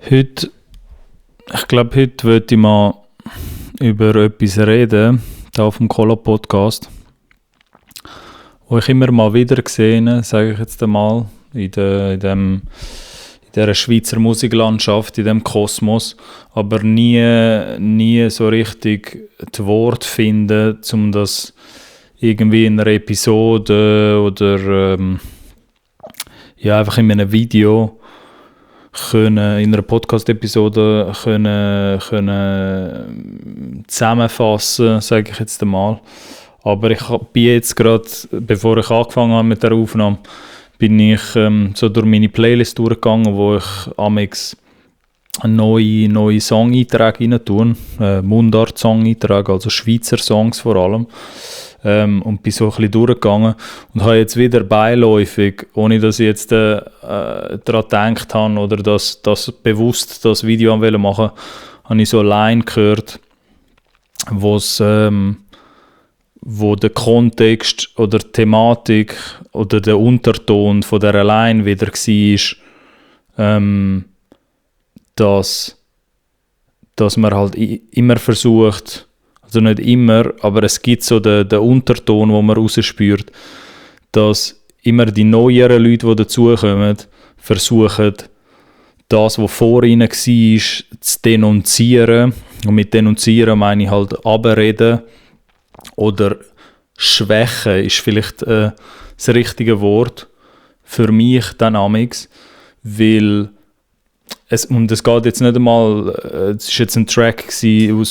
Heute wollte ich mal über etwas reden, hier auf dem Cola-Podcast, wo ich immer mal wieder gesehen, sage ich jetzt einmal, in dieser Schweizer Musiklandschaft, in diesem Kosmos, aber nie so richtig das Wort finden, um das irgendwie in einer Episode oder einfach in einem Video in einer Podcast-Episode können zusammenfassen, sage ich jetzt einmal. Aber ich bin jetzt gerade, bevor ich angefangen habe mit der Aufnahme, bin ich so durch meine Playlist durchgegangen, wo ich amix neue Song-Einträge rein tue, Mundart-Song-Einträge, also Schweizer Songs vor allem. Und bin so ein bisschen durchgegangen und habe jetzt wieder beiläufig, ohne dass ich jetzt daran gedacht habe oder das bewusst das Video machen wollte, habe ich so eine Line gehört, wo der Kontext oder die Thematik oder der Unterton von dieser Line wieder war, dass man halt immer versucht, also nicht immer, aber es gibt so den Unterton, den man rausspürt, dass immer die neueren Leute, die dazukommen, versuchen, das, was vor ihnen war, zu denunzieren. Und mit denunzieren meine ich halt abreden oder schwächen ist vielleicht das richtige Wort für mich dann amix, weil es geht jetzt nicht einmal, es war jetzt ein Track aus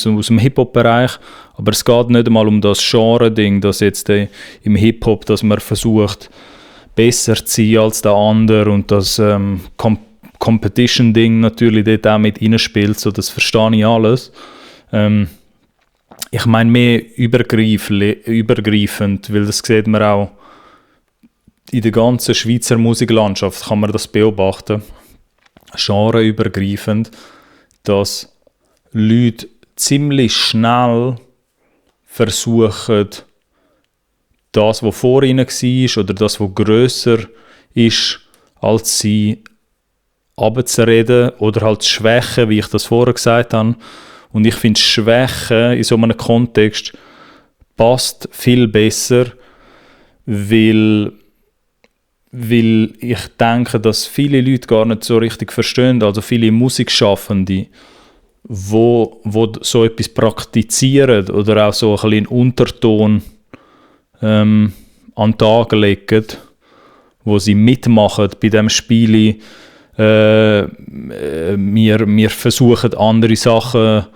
dem Hip-Hop-Bereich, aber es geht nicht einmal um das Genre-Ding, dass jetzt im Hip-Hop, dass man versucht, besser zu sein als der andere und das Competition-Ding natürlich dort auch mit reinspielt, so das verstehe ich alles. Ich meine mehr übergreifend, weil das sieht man auch in der ganzen Schweizer Musiklandschaft, kann man das beobachten. Genreübergreifend, dass Leute ziemlich schnell versuchen, das, was vor ihnen war oder das, was grösser ist als sie, abzureden oder halt zu schwächen, wie ich das vorher gesagt habe. Und ich finde, Schwächen in so einem Kontext passt viel besser, weil ich denke, dass viele Leute gar nicht so richtig verstehen, also viele Musikschaffende, wo so etwas praktizieren oder auch so ein bisschen Unterton an den Tag legen, wo sie mitmachen bei diesem Spiel. Wir versuchen, andere Sachen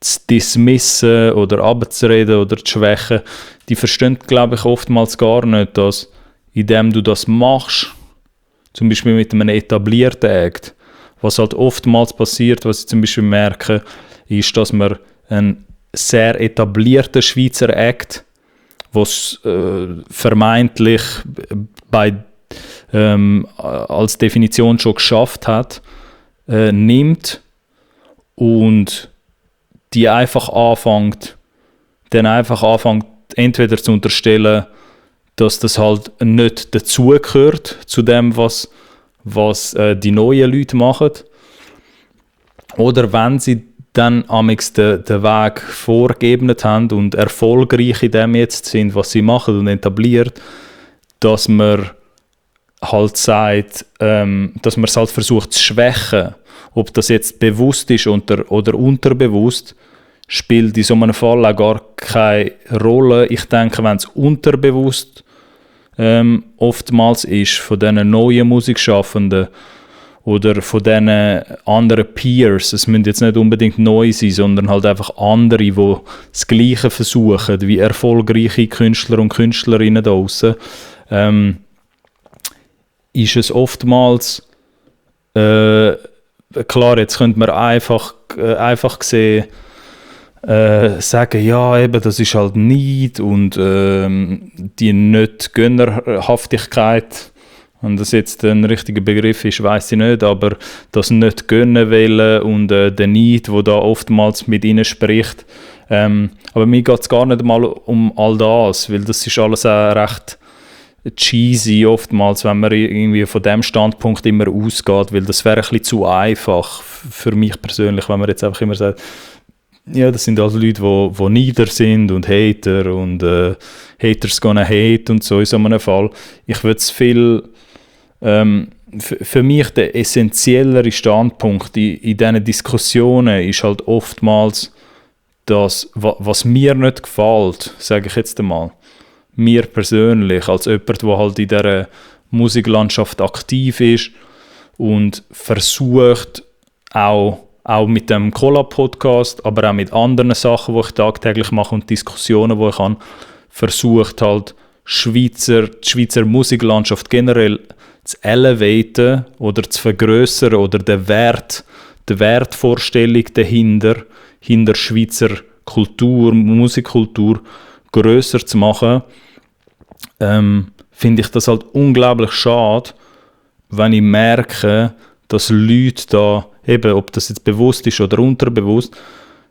zu dismissen oder abzureden oder zu schwächen. Die verstehen, glaube ich, oftmals gar nicht, dass indem du das machst, zum Beispiel mit einem etablierten Act, was halt oftmals passiert, was ich zum Beispiel merke, ist, dass man einen sehr etablierten Schweizer Act, was vermeintlich als Definition schon geschafft hat, nimmt und die einfach anfängt, entweder zu unterstellen, dass das halt nicht dazugehört zu dem, was die neuen Leute machen. Oder wenn sie dann amix den Weg vorgegeben haben und erfolgreich in dem jetzt sind, was sie machen und etabliert, dass man halt sagt, dass man es halt versucht zu schwächen. Ob das jetzt bewusst ist oder unterbewusst, spielt in so einem Fall auch gar keine Rolle. Ich denke, wenn es unterbewusst oftmals ist von diesen neuen Musikschaffenden oder von diesen anderen Peers, es müssen jetzt nicht unbedingt neu sein, sondern halt einfach andere, die das Gleiche versuchen, wie erfolgreiche Künstler und Künstlerinnen da draussen, ist es oftmals klar, jetzt könnte man einfach sehen, sagen, ja, eben, das ist halt Neid und die Nicht-Gönnerhaftigkeit, wenn das jetzt ein richtiger Begriff ist, weiss ich nicht, aber das nicht gönnen wollen und der Neid, der da oftmals mit ihnen spricht. Aber mir geht es gar nicht mal um all das, weil das ist alles auch recht cheesy oftmals, wenn man irgendwie von dem Standpunkt immer ausgeht, weil das wäre ein bisschen zu einfach für mich persönlich, wenn man jetzt einfach immer sagt, ja, das sind also Leute, die nieder sind und Hater und Haters gonna hate und so in so einem Fall. Ich würde es viel, für mich der essentiellere Standpunkt in diesen Diskussionen ist halt oftmals das, was mir nicht gefällt, sage ich jetzt einmal, mir persönlich, als jemand, der halt in dieser Musiklandschaft aktiv ist und versucht, auch mit dem Collab-Podcast, aber auch mit anderen Sachen, die ich tagtäglich mache und Diskussionen, die ich habe, versucht halt die Schweizer Musiklandschaft generell zu elevaten oder zu vergrößern oder die Wertvorstellung dahinter Schweizer Kultur, Musikkultur grösser zu machen, finde ich das halt unglaublich schade, wenn ich merke, dass Leute da, eben, ob das jetzt bewusst ist oder unterbewusst,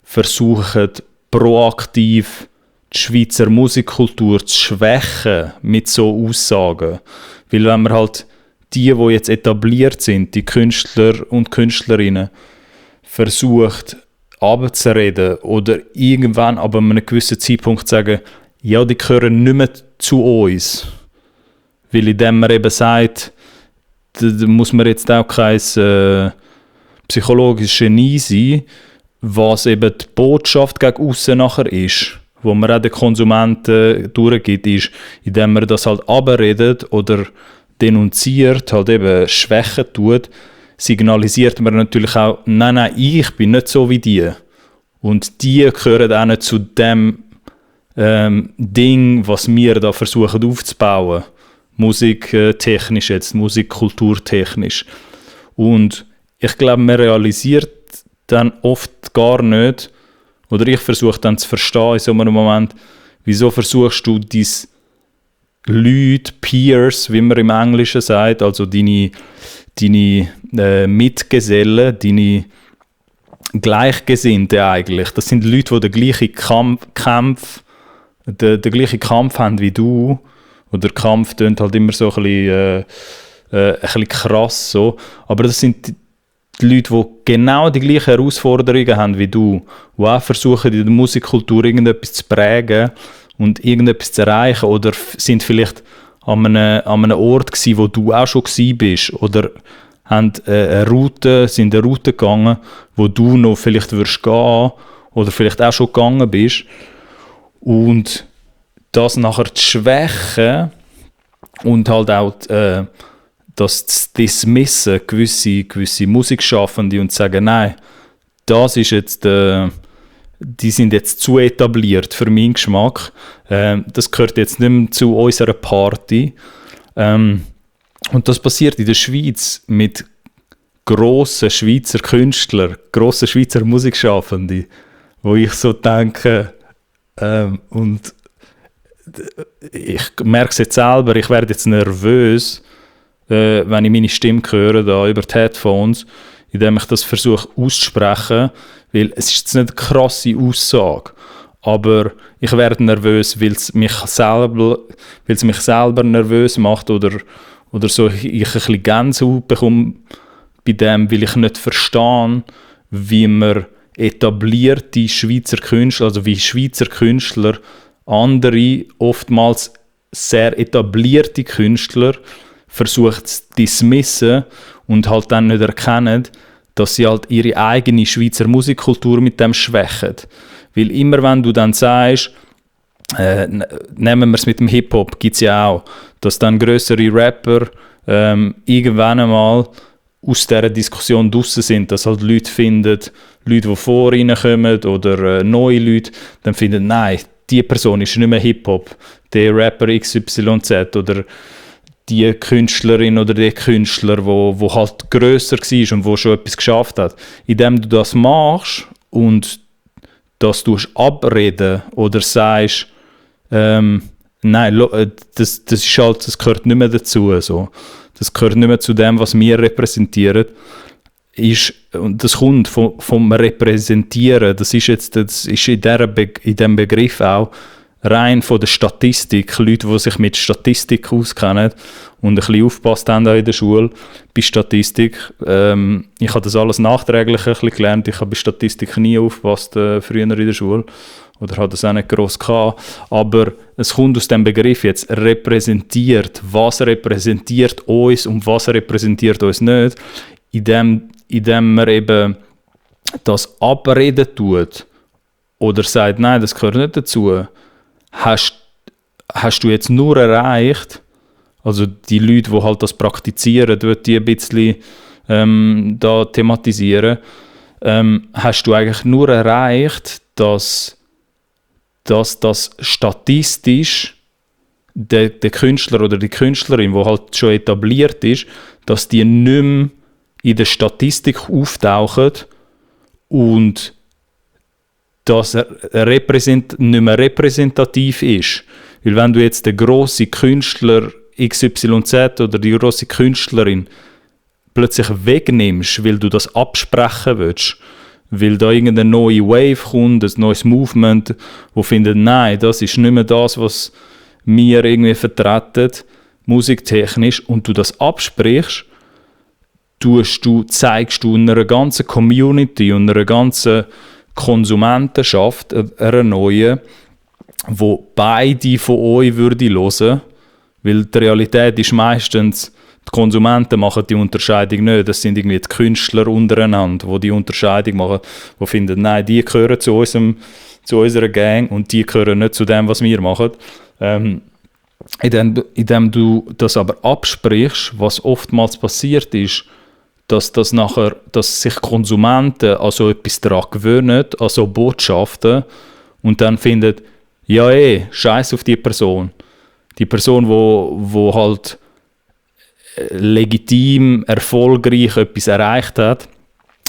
versuchen proaktiv die Schweizer Musikkultur zu schwächen mit so Aussagen. Weil wenn man halt die jetzt etabliert sind, die Künstler und Künstlerinnen, versucht abzureden oder irgendwann aber an einem gewissen Zeitpunkt sagen, ja, die gehören nicht mehr zu uns. Weil indem man eben sagt, da muss man jetzt auch kein psychologisches Genie sein, was eben die Botschaft gegen aussen nachher ist, wo man auch den Konsumenten durchgibt, ist, indem man das halt abredet oder denunziert, halt eben schwächen tut, signalisiert man natürlich auch, nein, ich bin nicht so wie die. Und die gehören auch nicht zu dem Ding, was wir da versuchen aufzubauen. Musiktechnisch jetzt, musikkulturtechnisch. Und ich glaube, man realisiert dann oft gar nicht, oder ich versuche dann zu verstehen in so einem Moment, wieso versuchst du deine Leute, Peers, wie man im Englischen sagt, also deine Mitgesellen, deine Gleichgesinnten eigentlich, das sind Leute, die den gleichen Kampf haben wie du, und der Kampf tönt halt immer so ein bisschen krass, so. Aber das sind die Leute, die genau die gleichen Herausforderungen haben wie du, die auch versuchen, in der Musikkultur irgendetwas zu prägen und irgendetwas zu erreichen, oder sind vielleicht an einem Ort gewesen, wo du auch schon gewesen bist, oder sind eine Route gegangen, wo du noch vielleicht würdest gehen oder vielleicht auch schon gegangen bist. Und das nachher zu schwächen und halt auch das zu dismissen, gewisse Musikschaffende, und zu sagen, nein, das ist jetzt, die sind jetzt zu etabliert für meinen Geschmack. Das gehört jetzt nicht mehr zu unserer Party. Und das passiert in der Schweiz mit grossen Schweizer Künstlern, grossen Schweizer Musikschaffenden, wo ich so denke, und ich merke es jetzt selber, ich werde jetzt nervös, wenn ich meine Stimme höre da über die Headphones, indem ich das versuche auszusprechen, weil es ist jetzt nicht eine krasse Aussage, aber ich werde nervös, weil es mich selber nervös macht, oder so ich ein bisschen Gänsehaut bekomme bei dem, weil ich nicht verstehe, wie man etablierte Schweizer Künstler, also wie Schweizer Künstler andere, oftmals sehr etablierte Künstler versucht zu dismissen und halt dann nicht erkennen, dass sie halt ihre eigene Schweizer Musikkultur mit dem schwächen. Weil immer wenn du dann sagst, nehmen wir es mit dem Hip-Hop, gibt es ja auch, dass dann grössere Rapper irgendwann einmal aus dieser Diskussion draussen sind, dass halt Leute finden, Leute, die vor ihnen kommen oder neue Leute, dann finden, nein, die Person ist nicht mehr Hip-Hop, der Rapper XYZ oder die Künstlerin oder der Künstler, wo halt grösser war und wo schon etwas geschafft hat. Indem du das machst und das abreden oder sagst, nein, das ist halt, das gehört nicht mehr dazu. So. Das gehört nicht mehr zu dem, was wir repräsentieren. Und das kommt vom Repräsentieren. Das ist in diesem Begriff auch rein von der Statistik, Leute, die sich mit Statistik auskennen und ein bisschen aufgepasst haben in der Schule bei Statistik. Ich habe das alles nachträglich ein bisschen gelernt. Ich habe bei Statistik nie aufgepasst früher in der Schule oder habe das auch nicht gross gehabt. Aber es kommt aus dem Begriff jetzt repräsentiert. Was repräsentiert uns und was repräsentiert uns nicht, indem man eben das abreden tut oder sagt, nein, das gehört nicht dazu, hast du jetzt nur erreicht, also die Leute, die halt das praktizieren, die ein bisschen da thematisieren, hast du eigentlich nur erreicht, dass das statistisch der Künstler oder die Künstlerin, die halt schon etabliert ist, dass die nicht mehr in der Statistik auftauchen und dass er nicht mehr repräsentativ ist. Weil wenn du jetzt den grossen Künstler XYZ oder die grosse Künstlerin plötzlich wegnimmst, weil du das absprechen willst, weil da irgendeine neue Wave kommt, ein neues Movement, wo findet, nein, das ist nicht mehr das, was wir irgendwie vertreten, musiktechnisch, und du das absprichst, zeigst du einer ganzen Community und einer ganzen Konsumentenschaft, einer neuen, wo beide von euch würde hören, weil die Realität ist meistens, die Konsumenten machen die Unterscheidung nicht, das sind irgendwie die Künstler untereinander, die Unterscheidung machen, die finden, nein, die gehören zu unserer Gang und die gehören nicht zu dem, was wir machen. Indem du das aber absprichst, was oftmals passiert ist, dass sich Konsumenten an so etwas daran gewöhnen, an so Botschaften, und dann finden, ja scheiß auf die Person. Die Person, wo halt legitim, erfolgreich etwas erreicht hat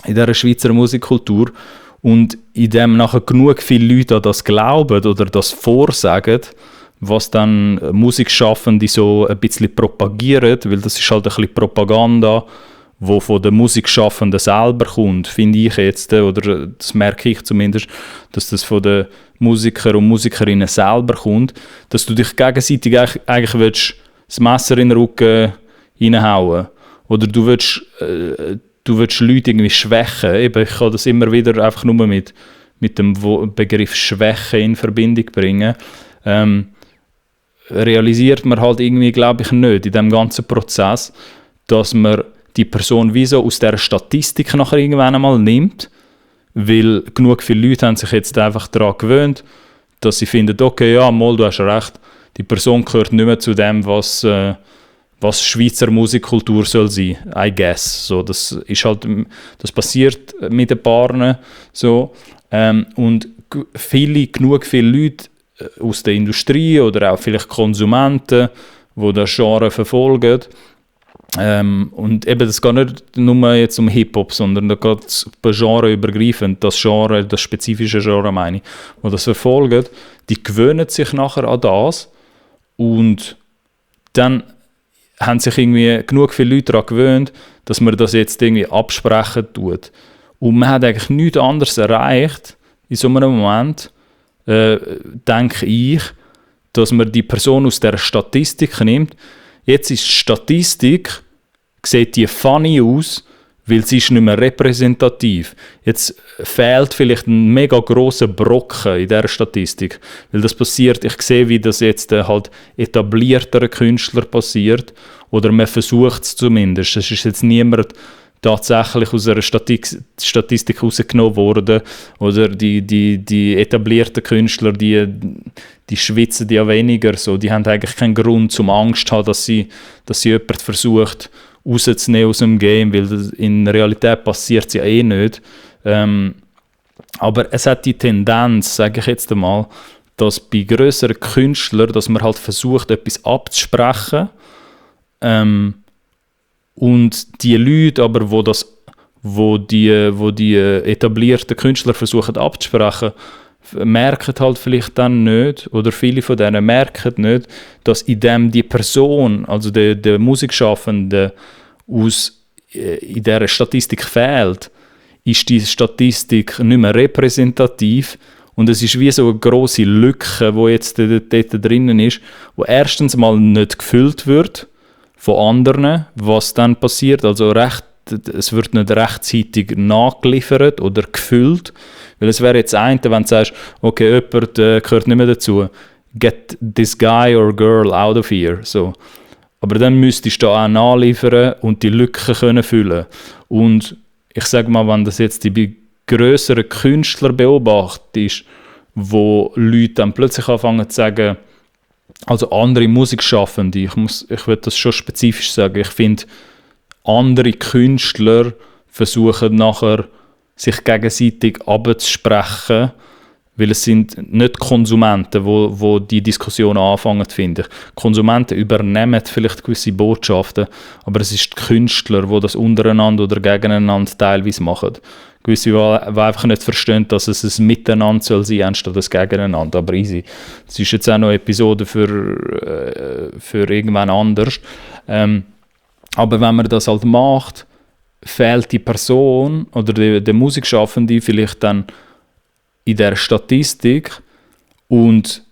in dieser Schweizer Musikkultur, und indem nachher genug viele Leute an das glauben oder das vorsagen, was dann Musikschaffende so ein bisschen propagieren, weil das ist halt ein bisschen Propaganda, wo von den Musikschaffenden selber kommt, finde ich jetzt, oder das merke ich zumindest, dass das von den Musikern und Musikerinnen selber kommt, dass du dich gegenseitig eigentlich willst, das Messer in den Rücken reinhauen, oder du willst Leute irgendwie schwächen. Eben, ich kann das immer wieder einfach nur mit dem Begriff Schwäche in Verbindung bringen. Realisiert man halt irgendwie, glaube ich, nicht in diesem ganzen Prozess, dass man die Person wie so aus dieser Statistik nachher irgendwann einmal nimmt, weil genug viele Leute haben sich jetzt einfach daran gewöhnt, dass sie finden, okay, ja, mal, du hast recht, die Person gehört nicht mehr zu dem, was Schweizer Musikkultur soll sein, I guess. So, das passiert mit den Paaren so, und genug viele Leute aus der Industrie oder auch vielleicht Konsumenten, die das Genre verfolgen. Und eben, das geht nicht nur jetzt um Hip-Hop, sondern da geht es genreübergreifend, das spezifische Genre meine ich, die das verfolgen, die gewöhnen sich nachher an das, und dann haben sich irgendwie genug viele Leute daran gewöhnt, dass man das jetzt irgendwie absprechen tut. Und man hat eigentlich nichts anderes erreicht in so einem Moment, denke ich, dass man die Person aus der Statistik nimmt. Jetzt ist die Statistik, sieht die funny aus, weil sie ist nicht mehr repräsentativ. Jetzt fehlt vielleicht ein mega grosser Brocken in dieser Statistik, weil das passiert, ich sehe, wie das jetzt halt etablierteren Künstler passiert, oder man versucht es zumindest. Es ist jetzt niemand tatsächlich aus einer Statistik rausgenommen worden, oder die etablierten Künstler, die schwitzen ja weniger, so. Die haben eigentlich keinen Grund zum Angst zu haben, dass sie jemand versucht rauszunehmen aus dem Game, weil in der Realität passiert es ja eh nicht. Aber es hat die Tendenz, sage ich jetzt einmal, dass bei grösseren Künstlern, dass man halt versucht, etwas abzusprechen, und die Leute aber, wo die etablierten Künstler versuchen abzusprechen, merken halt vielleicht dann nicht, oder viele von denen merken nicht, dass indem die Person, also der Musikschaffende, in dieser Statistik fehlt, ist die Statistik nicht mehr repräsentativ, Und es ist wie so eine grosse Lücke, die jetzt dort drinnen ist, wo erstens mal nicht gefüllt wird von anderen, was dann passiert. Also es wird nicht rechtzeitig nachgeliefert oder gefüllt. Weil es wäre jetzt eine, wenn du sagst, okay, jemand gehört nicht mehr dazu, get this guy or girl out of here. So. Aber dann müsstest du auch nachliefern und die Lücken können füllen. Und ich sage mal, wenn das jetzt die grösseren Künstler beobachtest, wo Leute dann plötzlich anfangen zu sagen, also andere Musikschaffende, ich will das schon spezifisch sagen, ich finde, andere Künstler versuchen nachher, sich gegenseitig abzusprechen, weil es sind nicht Konsumenten, wo die Diskussion anfangen, finde ich. Konsumenten übernehmen vielleicht gewisse Botschaften, aber es ist die Künstler, die das untereinander oder gegeneinander teilweise machen. Gewisse, die einfach nicht verstehen, dass es ein Miteinander soll sein, anstatt das Gegeneinander. Aber easy. Das ist jetzt auch noch eine Episode für irgendwann anders. Aber wenn man das halt macht, fehlt die Person oder der Musikschaffende vielleicht dann in der Statistik und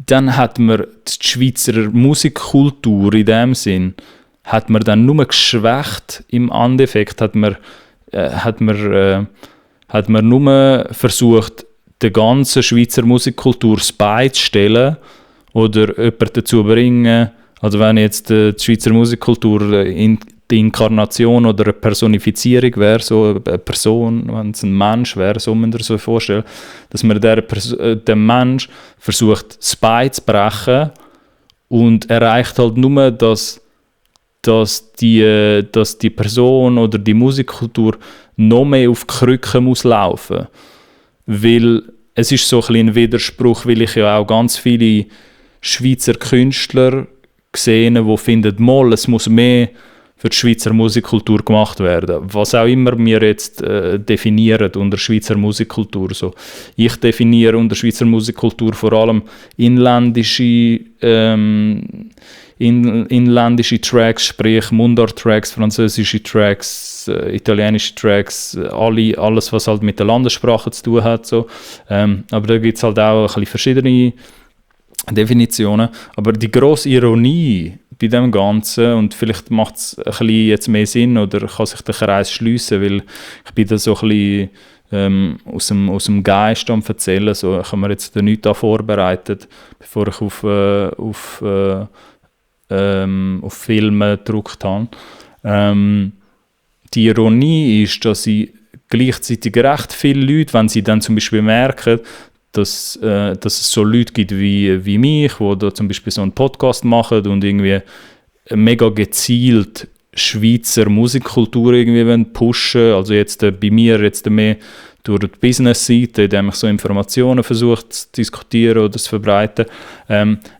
dann hat man die Schweizer Musikkultur in dem Sinn hat man dann nur geschwächt. Im Endeffekt hat man nur versucht, der ganzen Schweizer Musikkultur beizustellen oder jemanden dazu bringen. Also wenn jetzt die Schweizer Musikkultur in die Inkarnation oder eine Personifizierung wäre, so eine Person, wenn es ein Mensch wäre, so man sich so vorstellen, dass man den Mensch versucht, das Bein zu brechen und erreicht halt nur, dass die Person oder die Musikkultur noch mehr auf die Krücken muss laufen. Weil es ist so ein Widerspruch, weil ich ja auch ganz viele Schweizer Künstler gesehen, die finden, es muss mehr für die Schweizer Musikkultur gemacht werden. Was auch immer wir jetzt definieren unter Schweizer Musikkultur. So. Ich definiere unter Schweizer Musikkultur vor allem inländische Tracks, sprich Mundart-Tracks, französische Tracks, italienische Tracks, alles, was halt mit der Landessprache zu tun hat. So. Aber da gibt es halt auch ein bisschen verschiedene Definitionen. Aber die grosse Ironie bei dem Ganzen, und vielleicht macht es ein bisschen jetzt mehr Sinn oder kann sich der Kreis schliessen, weil ich bin da so ein bisschen aus dem Geist am Erzählen. So, ich habe mir jetzt nichts vorbereitet, bevor ich auf Filme gedruckt habe. Die Ironie ist, dass ich gleichzeitig recht viele Leute, wenn sie dann zum Beispiel merken, dass es so Leute gibt wie mich, die da zum Beispiel so einen Podcast machen und irgendwie mega gezielt Schweizer Musikkultur irgendwie pushen. Also jetzt bei mir jetzt mehr durch die Business-Seite, indem ich so Informationen versuche zu diskutieren oder zu verbreiten.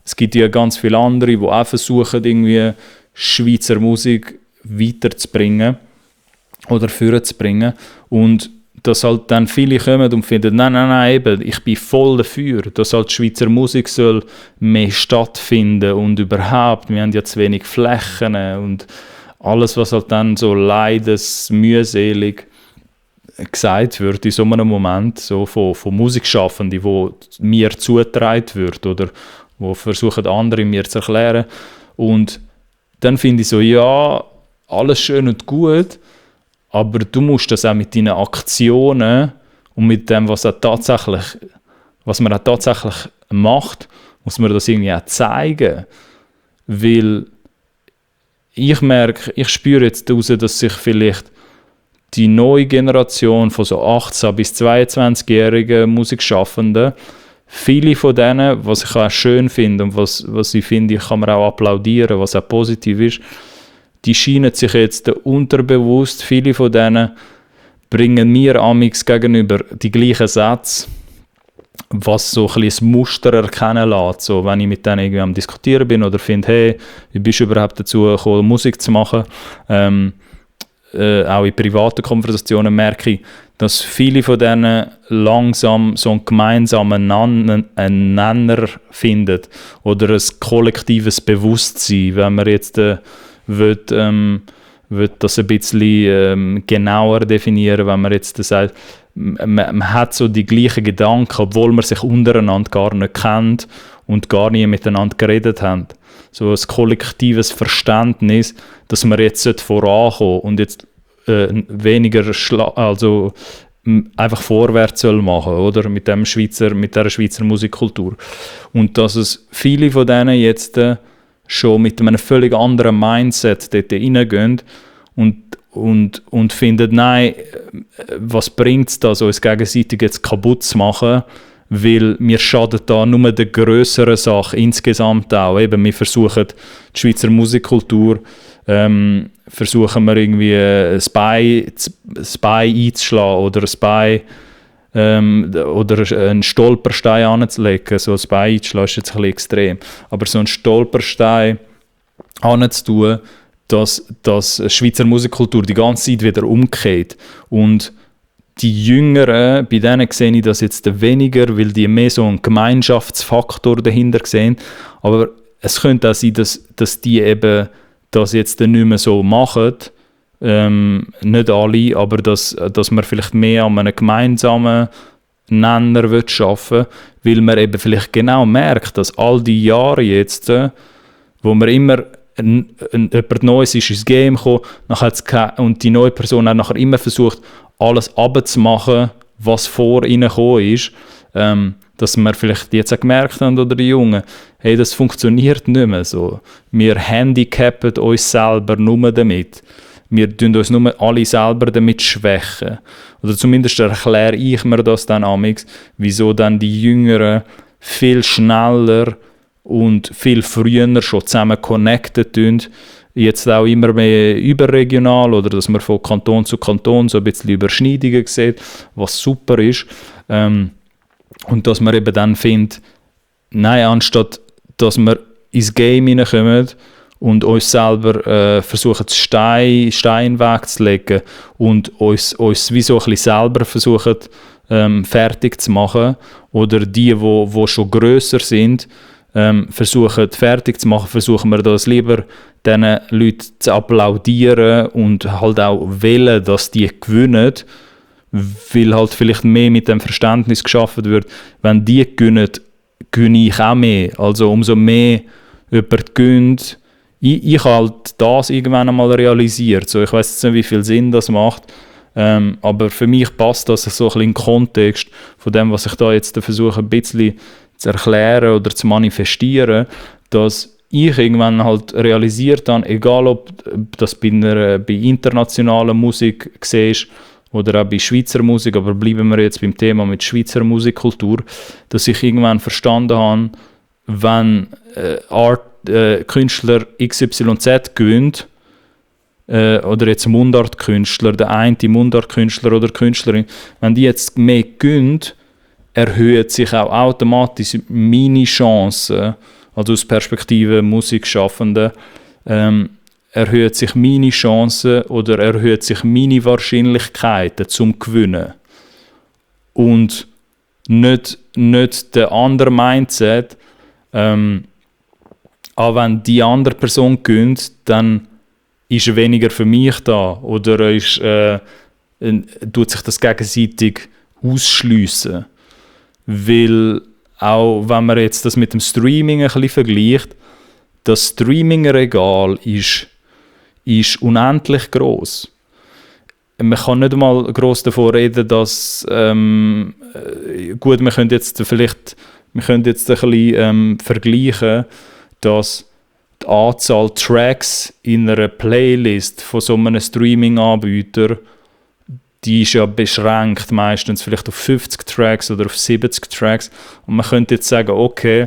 Es gibt ja ganz viele andere, die auch versuchen, irgendwie Schweizer Musik weiterzubringen oder vorzubringen. Und dass halt dann viele kommen und finden, nein, eben, ich bin voll dafür, dass halt die Schweizer Musik soll mehr stattfinden und überhaupt, wir haben ja zu wenig Flächen und alles, was halt dann so mühselig gesagt wird in so einem Moment, so von Musikschaffenden, wo mir zugetragen wird oder wo versuchen andere mir zu erklären. Und dann finde ich so, ja, alles schön und gut, aber du musst das auch mit deinen Aktionen und mit dem, was man auch tatsächlich macht, muss man das irgendwie auch zeigen. Weil ich spüre jetzt daraus, dass sich vielleicht die neue Generation von so 18- bis 22-jährigen Musikschaffenden, viele von denen, was ich auch schön finde und was ich finde, kann man auch applaudieren, was auch positiv ist, die scheinen sich jetzt unterbewusst, viele von denen bringen mir amix gegenüber die gleichen Sätze, was so ein bisschen das Muster erkennen lässt. So, wenn ich mit denen irgendwie am Diskutieren bin oder finde, hey, wie bist du überhaupt dazu gekommen, Musik zu machen? Auch in privaten Konversationen merke ich, dass viele von denen langsam so einen gemeinsamen Nenner finden oder ein kollektives Bewusstsein, wenn man jetzt will das ein bisschen genauer definieren, wenn man jetzt sagt, man hat so die gleichen Gedanken, obwohl man sich untereinander gar nicht kennt und gar nie miteinander geredet haben. So ein kollektives Verständnis, dass man jetzt vorankommen und jetzt weniger einfach vorwärts soll machen, oder? Mit dieser Schweizer Musikkultur. Und dass es viele von denen jetzt schon mit einem völlig anderen Mindset dort reingehen und finden, nein, was bringt es da, so uns gegenseitig jetzt kaputt zu machen, weil wir schaden da nur der grösseren Sache insgesamt auch. Eben, wir versuchen die Schweizer Musikkultur versuchen wir irgendwie ein Bein einzuschlagen oder oder einen Stolperstein anzulegen. So ein Bein einzuschlagen ist jetzt ein bisschen extrem. Aber so einen Stolperstein anzutun, dass die Schweizer Musikkultur die ganze Zeit wieder umkehrt. Und die Jüngeren, bei denen sehe ich das jetzt weniger, weil die mehr so einen Gemeinschaftsfaktor dahinter sehen. Aber es könnte auch sein, dass die eben das jetzt nicht mehr so machen. Nicht alle, aber dass man vielleicht mehr an einem gemeinsamen Nenner arbeiten will, weil man eben vielleicht genau merkt, dass all die Jahre jetzt, wo man immer jemand Neues ist ins Game gekommen, und die neue Person hat nachher immer versucht, alles abzumachen, was vor ihnen gekommen ist, dass wir vielleicht jetzt auch gemerkt haben, oder die Jungen, hey, das funktioniert nicht mehr so. Wir handicappen uns selber nur damit. Wir tun uns nur alle selber damit schwächen. Oder zumindest erkläre ich mir das dann amix, wieso dann die Jüngeren viel schneller und viel früher schon zusammen connected sind. Jetzt auch immer mehr überregional oder dass man von Kanton zu Kanton so ein bisschen Überschneidungen sieht, was super ist. Und dass man eben dann findet, nein, anstatt dass wir ins Game hineinkommen und uns selber versuchen, Stein wegzulegen und uns wie so ein bisschen selber versuchen, fertig zu machen, oder die schon grösser sind, versuchen fertig zu machen, versuchen wir das lieber diesen Leuten zu applaudieren und halt auch wollen, dass die gewinnen, weil halt vielleicht mehr mit dem Verständnis geschaffen wird, wenn die gewinnen, gewinne ich auch mehr. Also umso mehr jemand gewinnt. Ich habe halt das irgendwann einmal realisiert. So, ich weiss jetzt nicht, wie viel Sinn das macht, aber für mich passt das so ein bisschen in den Kontext von dem, was ich da jetzt versuche, ein bisschen zu erklären oder zu manifestieren, dass ich irgendwann halt realisiert habe, egal ob das bei internationaler Musik siehst oder auch bei Schweizer Musik, aber bleiben wir jetzt beim Thema mit Schweizer Musikkultur, dass ich irgendwann verstanden habe, wenn Künstler XYZ gewinnt, oder jetzt Mundartkünstler, der eine Mundartkünstler oder Künstlerin, wenn die jetzt mehr gewinnt, erhöht sich auch automatisch meine Chancen, also aus Perspektive Musikschaffende, erhöht sich meine Chancen oder erhöht sich meine Wahrscheinlichkeiten zum Gewinnen. Und nicht der andere Mindset, wenn die andere Person gewinnt, dann ist weniger für mich da oder tut sich das gegenseitig ausschliessen. Weil auch wenn man jetzt das mit dem Streaming ein bisschen vergleicht, das Streaming-Regal ist unendlich gross. Man kann nicht mal gross davon reden, dass gut, wir können jetzt ein bisschen vergleichen, dass die Anzahl Tracks in einer Playlist von so einem Streaming-Anbieter, die ist ja beschränkt, meistens vielleicht auf 50 Tracks oder auf 70 Tracks. Und man könnte jetzt sagen, okay,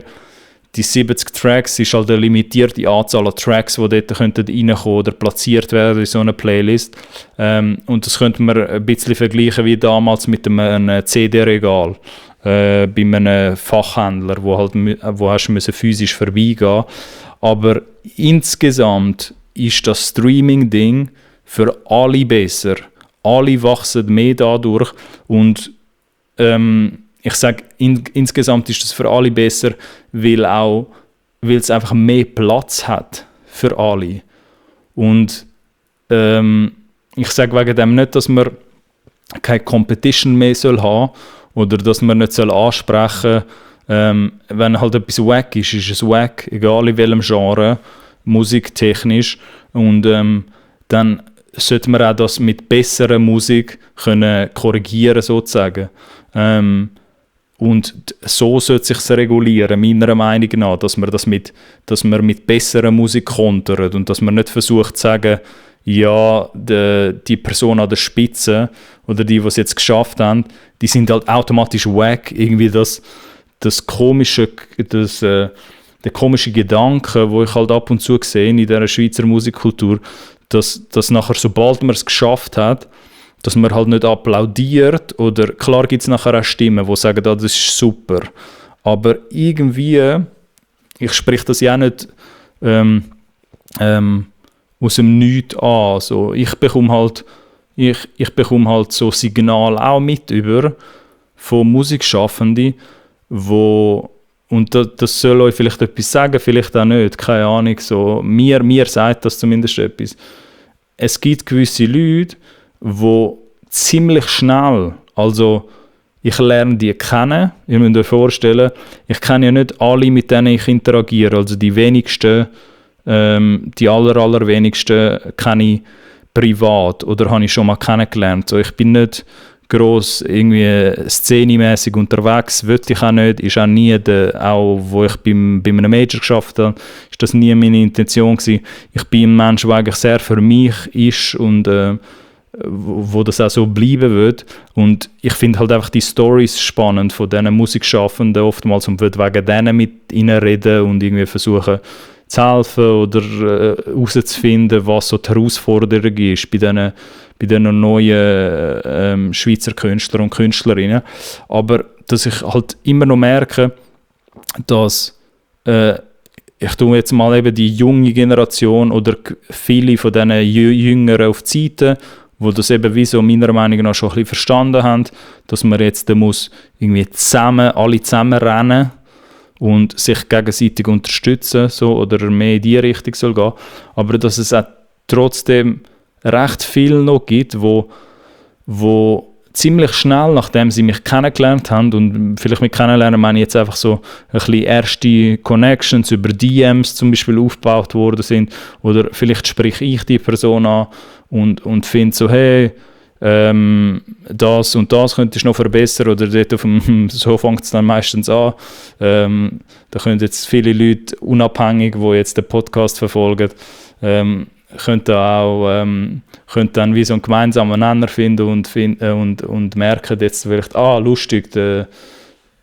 die 70 Tracks ist halt eine limitierte Anzahl an Tracks, die dort reinkommen oder platziert werden in so einer Playlist. Und das könnte man ein bisschen vergleichen wie damals mit einem CD-Regal bei einem Fachhändler, wo hast du physisch vorbeigehen. Aber insgesamt ist das Streaming-Ding für alle besser. Alle wachsen mehr dadurch und ich sage, insgesamt ist das für alle besser, weil es einfach mehr Platz hat für alle. Und ich sage wegen dem nicht, dass man keine Competition mehr soll haben oder dass man nicht soll ansprechen soll. Wenn halt etwas wack ist es wack, egal in welchem Genre, musiktechnisch. Und dann sollte man auch das mit besserer Musik können korrigieren sozusagen. Und so sollte es sich regulieren, meiner Meinung nach, dass man mit besserer Musik kontert und dass man nicht versucht zu sagen, ja, die Person an der Spitze oder die es jetzt geschafft haben, die sind halt automatisch wack. Irgendwie der komische Gedanke, wo ich halt ab und zu sehe in dieser Schweizer Musikkultur, dass nachher, sobald man es geschafft hat, dass man halt nicht applaudiert oder klar gibt es nachher auch Stimmen, die sagen, das ist super. Aber irgendwie, ich spreche das ja nicht aus dem Nichts an. So, ich bekomme halt so Signale auch mit über von Musikschaffenden, und das soll euch vielleicht etwas sagen, vielleicht auch nicht, keine Ahnung. So, mir sagt das zumindest etwas. Es gibt gewisse Leute, die ziemlich schnell, also ich lerne die kennen, ihr müsst euch vorstellen, ich kenne ja nicht alle, mit denen ich interagiere, also die wenigsten, die allerwenigsten kenne ich privat oder habe ich schon mal kennengelernt. So, ich bin nicht gross irgendwie szenemässig unterwegs, wollte ich auch nicht, ist auch nie, auch wo ich bei einem Major geschafft habe, ist das nie meine Intention gewesen. Ich bin ein Mensch, der eigentlich sehr für mich ist und wo das auch so bleiben wird. Und ich finde halt einfach die Storys spannend von diesen Musikschaffenden oftmals und würde wegen denen mit ihnen reden und irgendwie versuchen zu helfen oder herauszufinden, was so die Herausforderung ist bei diesen neuen Schweizer Künstler und Künstlerinnen. Aber dass ich halt immer noch merke, dass ich tue jetzt mal eben die junge Generation oder viele von diesen Jüngeren auf die Seite, die das eben wie so meiner Meinung nach schon ein bisschen verstanden haben, dass man jetzt muss irgendwie alle zusammen rennen und sich gegenseitig unterstützen so, oder mehr in die Richtung soll gehen. Aber dass es auch trotzdem recht viel noch gibt, wo ziemlich schnell, nachdem sie mich kennengelernt haben, und vielleicht mit kennenlernen meine ich jetzt einfach so ein bisschen erste Connections über DMs zum Beispiel aufgebaut worden sind, oder vielleicht spreche ich die Person an und finde so, hey, das und das könntest du noch verbessern, oder dort so fängt es dann meistens an. Da können jetzt viele Leute, unabhängig, die jetzt den Podcast verfolgen, können dann wie so einen gemeinsamen Nenner finden und merken jetzt vielleicht, lustig, der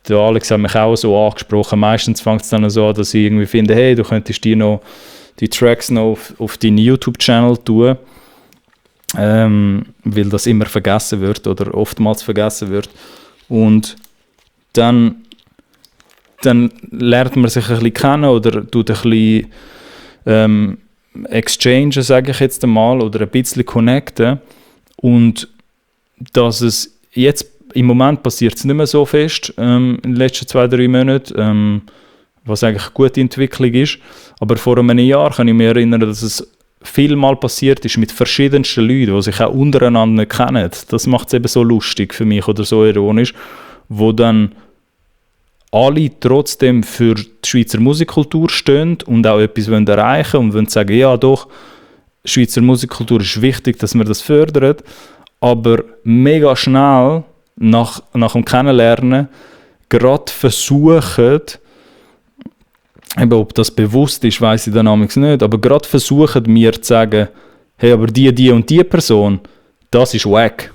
Alex hat mich auch so angesprochen. Meistens fängt es dann so an, dass ich irgendwie finde, hey, du könntest die Tracks noch auf deinen YouTube-Channel tun, weil das immer vergessen wird oder oftmals vergessen wird. Und dann lernt man sich ein bisschen kennen oder tut ein bisschen exchangen, sage ich jetzt einmal, oder ein bisschen connecten. Und dass es jetzt im Moment passiert es nicht mehr so fest, in den letzten 2-3 Monaten, was eigentlich eine gute Entwicklung ist. Aber vor einem Jahr kann ich mich erinnern, dass es vielmal passiert ist mit verschiedensten Leuten, die sich auch untereinander nicht kennen. Das macht es eben so lustig für mich oder so ironisch, wo dann alle trotzdem für die Schweizer Musikkultur stehen und auch etwas erreichen wollen und wollen sagen, ja doch, Schweizer Musikkultur ist wichtig, dass man das fördert, aber mega schnell nach dem Kennenlernen gerade versuchen, eben ob das bewusst ist, weiss ich dann nicht, aber gerade versuchen mir zu sagen, hey, aber die und die Person, das ist wack.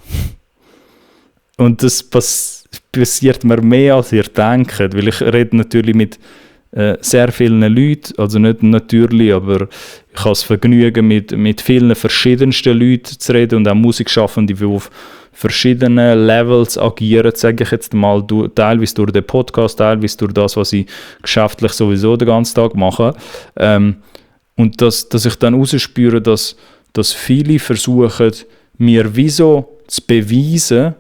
Und das passiert mir mehr, als ihr denkt, weil ich rede natürlich mit sehr vielen Leuten, also nicht natürlich, aber ich habe das Vergnügen, mit vielen verschiedensten Leuten zu reden und auch Musikschaffende, die auf verschiedenen Levels agieren, sage ich jetzt mal, teilweise durch den Podcast, teilweise durch das, was ich geschäftlich sowieso den ganzen Tag mache. Und dass ich dann rausspüre, dass viele versuchen, mir wieso zu beweisen,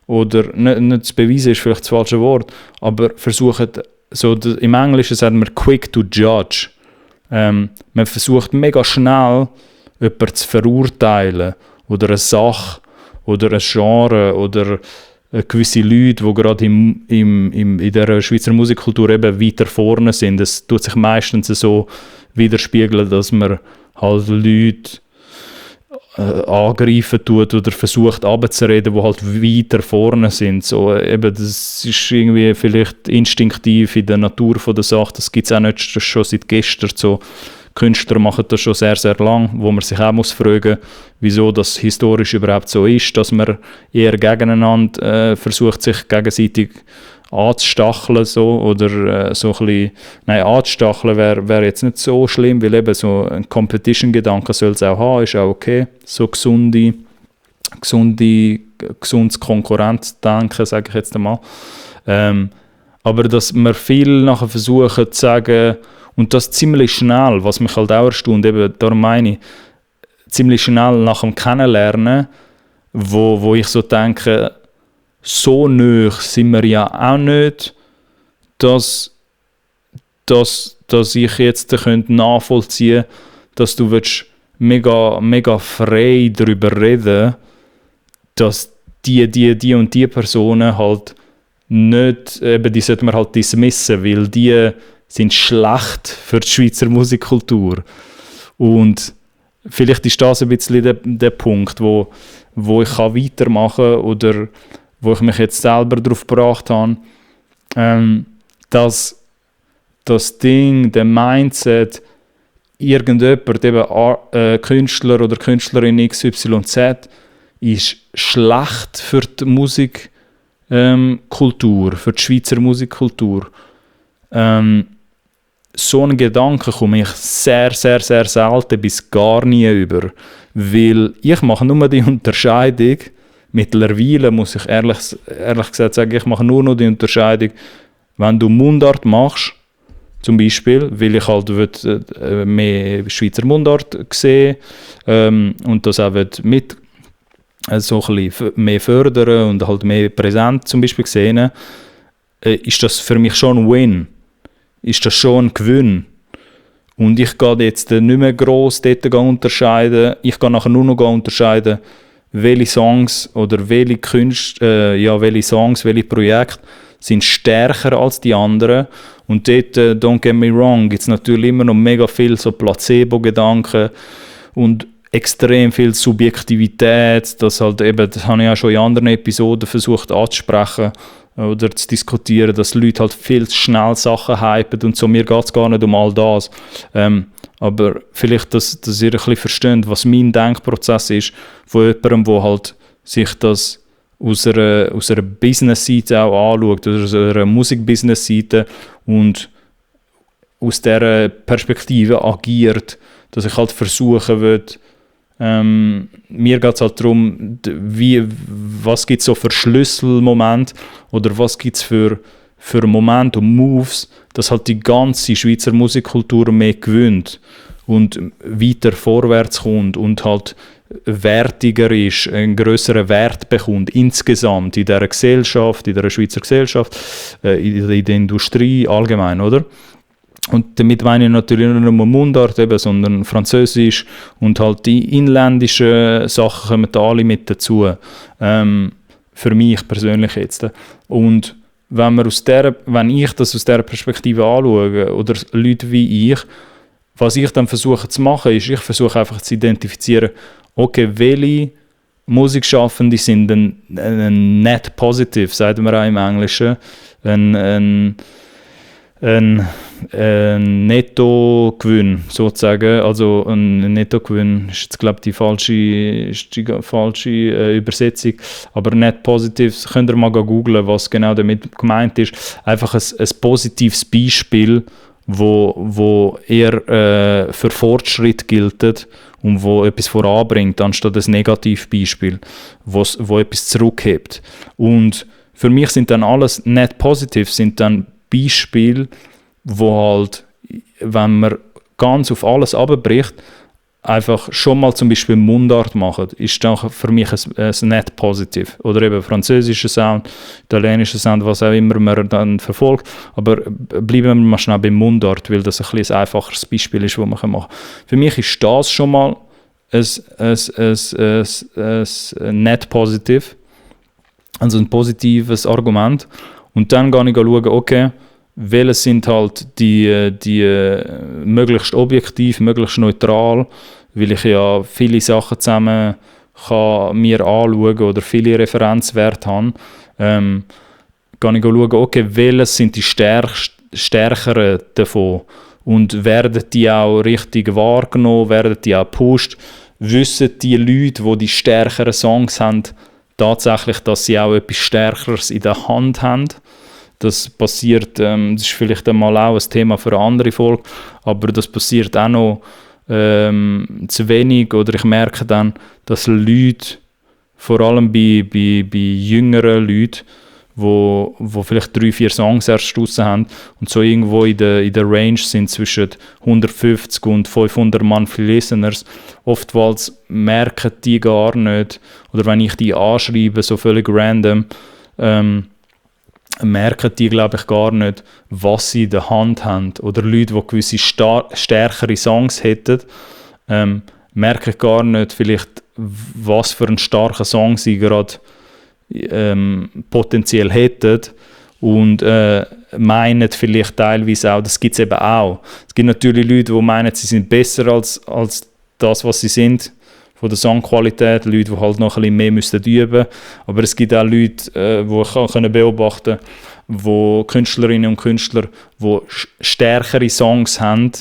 oder nicht zu beweisen ist vielleicht das falsche Wort, aber versuchen, so im Englischen sagt man quick to judge. Man versucht mega schnell jemanden zu verurteilen oder eine Sache oder ein Genre oder gewisse Leute, die gerade in der Schweizer Musikkultur eben weiter vorne sind. Es tut sich meistens so widerspiegeln, dass man halt Leute angreifen tut oder versucht abzureden, die halt weiter vorne sind. So, eben, das ist irgendwie vielleicht instinktiv in der Natur von der Sache. Das gibt es auch nicht schon seit gestern. So, Künstler machen das schon sehr, sehr lang, wo man sich auch muss fragen, wieso das historisch überhaupt so ist, dass man eher gegeneinander versucht, sich gegenseitig anzustacheln, so, oder so ein bisschen, nein, anzustacheln wäre jetzt nicht so schlimm, weil eben so ein Competition-Gedanke soll es auch haben, ist auch okay, so gesundes Konkurrenzdenken, sage ich jetzt einmal. Aber dass wir viel nachher versuchen zu sagen, und das ziemlich schnell, was mich halt auch erstaunt, eben, darum meine ich, ziemlich schnell nach dem Kennenlernen, wo ich so denke, so nahe sind wir ja auch nicht, dass ich jetzt nachvollziehen könnte, dass du mega, mega frei darüber reden, dass die und die Personen halt nicht, eben die sollte man halt dismissen, weil die sind schlecht für die Schweizer Musikkultur. Und vielleicht ist das ein bisschen der Punkt, wo ich weitermachen kann oder wo ich mich jetzt selber darauf gebracht habe, dass das Ding, der Mindset, irgendjemand, eben Künstler oder Künstlerin XYZ, ist schlecht für die Musikkultur, für die Schweizer Musikkultur. So einen Gedanken komme ich sehr, sehr, sehr selten bis gar nie über. Weil ich mache nur die Unterscheidung, mittlerweile muss ich ehrlich gesagt sagen, ich mache nur noch die Unterscheidung, wenn du Mundart machst, zum Beispiel, weil ich halt mehr Schweizer Mundart sehe und das auch mit so ein bisschen mehr fördern und halt mehr präsent zum Beispiel sehen, ist das für mich schon ein Win. Ist das schon ein Gewinn. Und ich gehe jetzt nicht mehr gross dort unterscheiden. Ich gehe nachher nur noch unterscheiden, welche Songs oder welche Songs, welche Projekte sind stärker als die anderen. Und dort, don't get me wrong, gibt es natürlich immer noch mega viel so Placebo-Gedanken und extrem viel Subjektivität. Das habe ich auch schon in anderen Episoden versucht anzusprechen oder zu diskutieren, dass Leute halt viel zu schnell Sachen hypen und so. Mir geht es gar nicht um all das. Aber vielleicht, dass ihr ein bisschen versteht, was mein Denkprozess ist, von jemandem, der halt sich das aus einer Business-Seite auch anschaut, oder aus einer Musik-Business-Seite und aus dieser Perspektive agiert, dass ich halt versuchen würde, mir geht es halt darum, was gibt es so für Schlüsselmomente oder was gibt es für Momente und Moves, dass halt die ganze Schweizer Musikkultur mehr gewinnt und weiter vorwärts kommt und halt wertiger ist, einen grösseren Wert bekommt insgesamt in dieser Gesellschaft, in der Schweizer Gesellschaft, in der Industrie allgemein, oder? Und damit meine ich natürlich nicht nur Mundart, sondern Französisch und halt die inländischen Sachen kommen da alle mit dazu. Für mich persönlich jetzt. Und wenn ich das aus dieser Perspektive anschaue, oder Leute wie ich, was ich dann versuche zu machen, ist, ich versuche einfach zu identifizieren, okay, welche Musikschaffende sind ein net positive, sagt man auch im Englischen, ein Nettogewinn sozusagen, also ein Nettogewinn ist jetzt glaube ich die falsche Übersetzung, aber Net Positives, könnt ihr mal googlen, was genau damit gemeint ist, einfach ein positives Beispiel, wo eher für Fortschritt gilt und wo etwas voranbringt, anstatt ein Negativbeispiel, wo etwas zurückhebt. Und für mich sind dann alles Net Positives, sind dann Beispiele, wo halt, wenn man ganz auf alles abbricht, einfach schon mal zum Beispiel Mundart machen, ist dann für mich ein Net Positive. Oder eben französischer Sound, italienischer Sound, was auch immer man dann verfolgt. Aber bleiben wir mal schnell beim Mundart, weil das ein einfacheres Beispiel ist, das man machen kann. Für mich ist das schon mal ein Net Positive, also ein positives Argument. Und dann gehe ich schauen, okay, welche sind halt die möglichst objektiv, möglichst neutral, weil ich ja viele Sachen zusammen kann mir anschauen oder viele Referenzwerte habe. Gehe ich schauen, okay, welche sind die stärkeren davon und werden die auch richtig wahrgenommen, werden die auch gepusht, wissen die Leute, die die stärkeren Songs haben, tatsächlich, dass sie auch etwas Stärkeres in der Hand haben. Das passiert, das ist vielleicht einmal auch ein Thema für eine andere Folge, aber das passiert auch noch zu wenig, oder ich merke dann, dass Leute, vor allem bei jüngeren Leuten, wo vielleicht 3-4 Songs erst draussen haben und so irgendwo in der Range sind zwischen 150 und 500 Monthly Listeners, oftmals merken die gar nicht, oder wenn ich die anschreibe, so völlig random, merken die, glaube ich, gar nicht, was sie in der Hand haben. Oder Leute, die gewisse stärkere Songs hätten, merken gar nicht vielleicht, was für einen starken Song sie gerade potenziell hätten. Und meinen vielleicht teilweise auch, das gibt es eben auch. Es gibt natürlich Leute, die meinen, sie sind besser als das, was sie sind, von der Songqualität, Leute, die halt noch ein bisschen mehr müssen üben. Aber es gibt auch Leute, die ich beobachten kann, wo Künstlerinnen und Künstler, die stärkere Songs haben,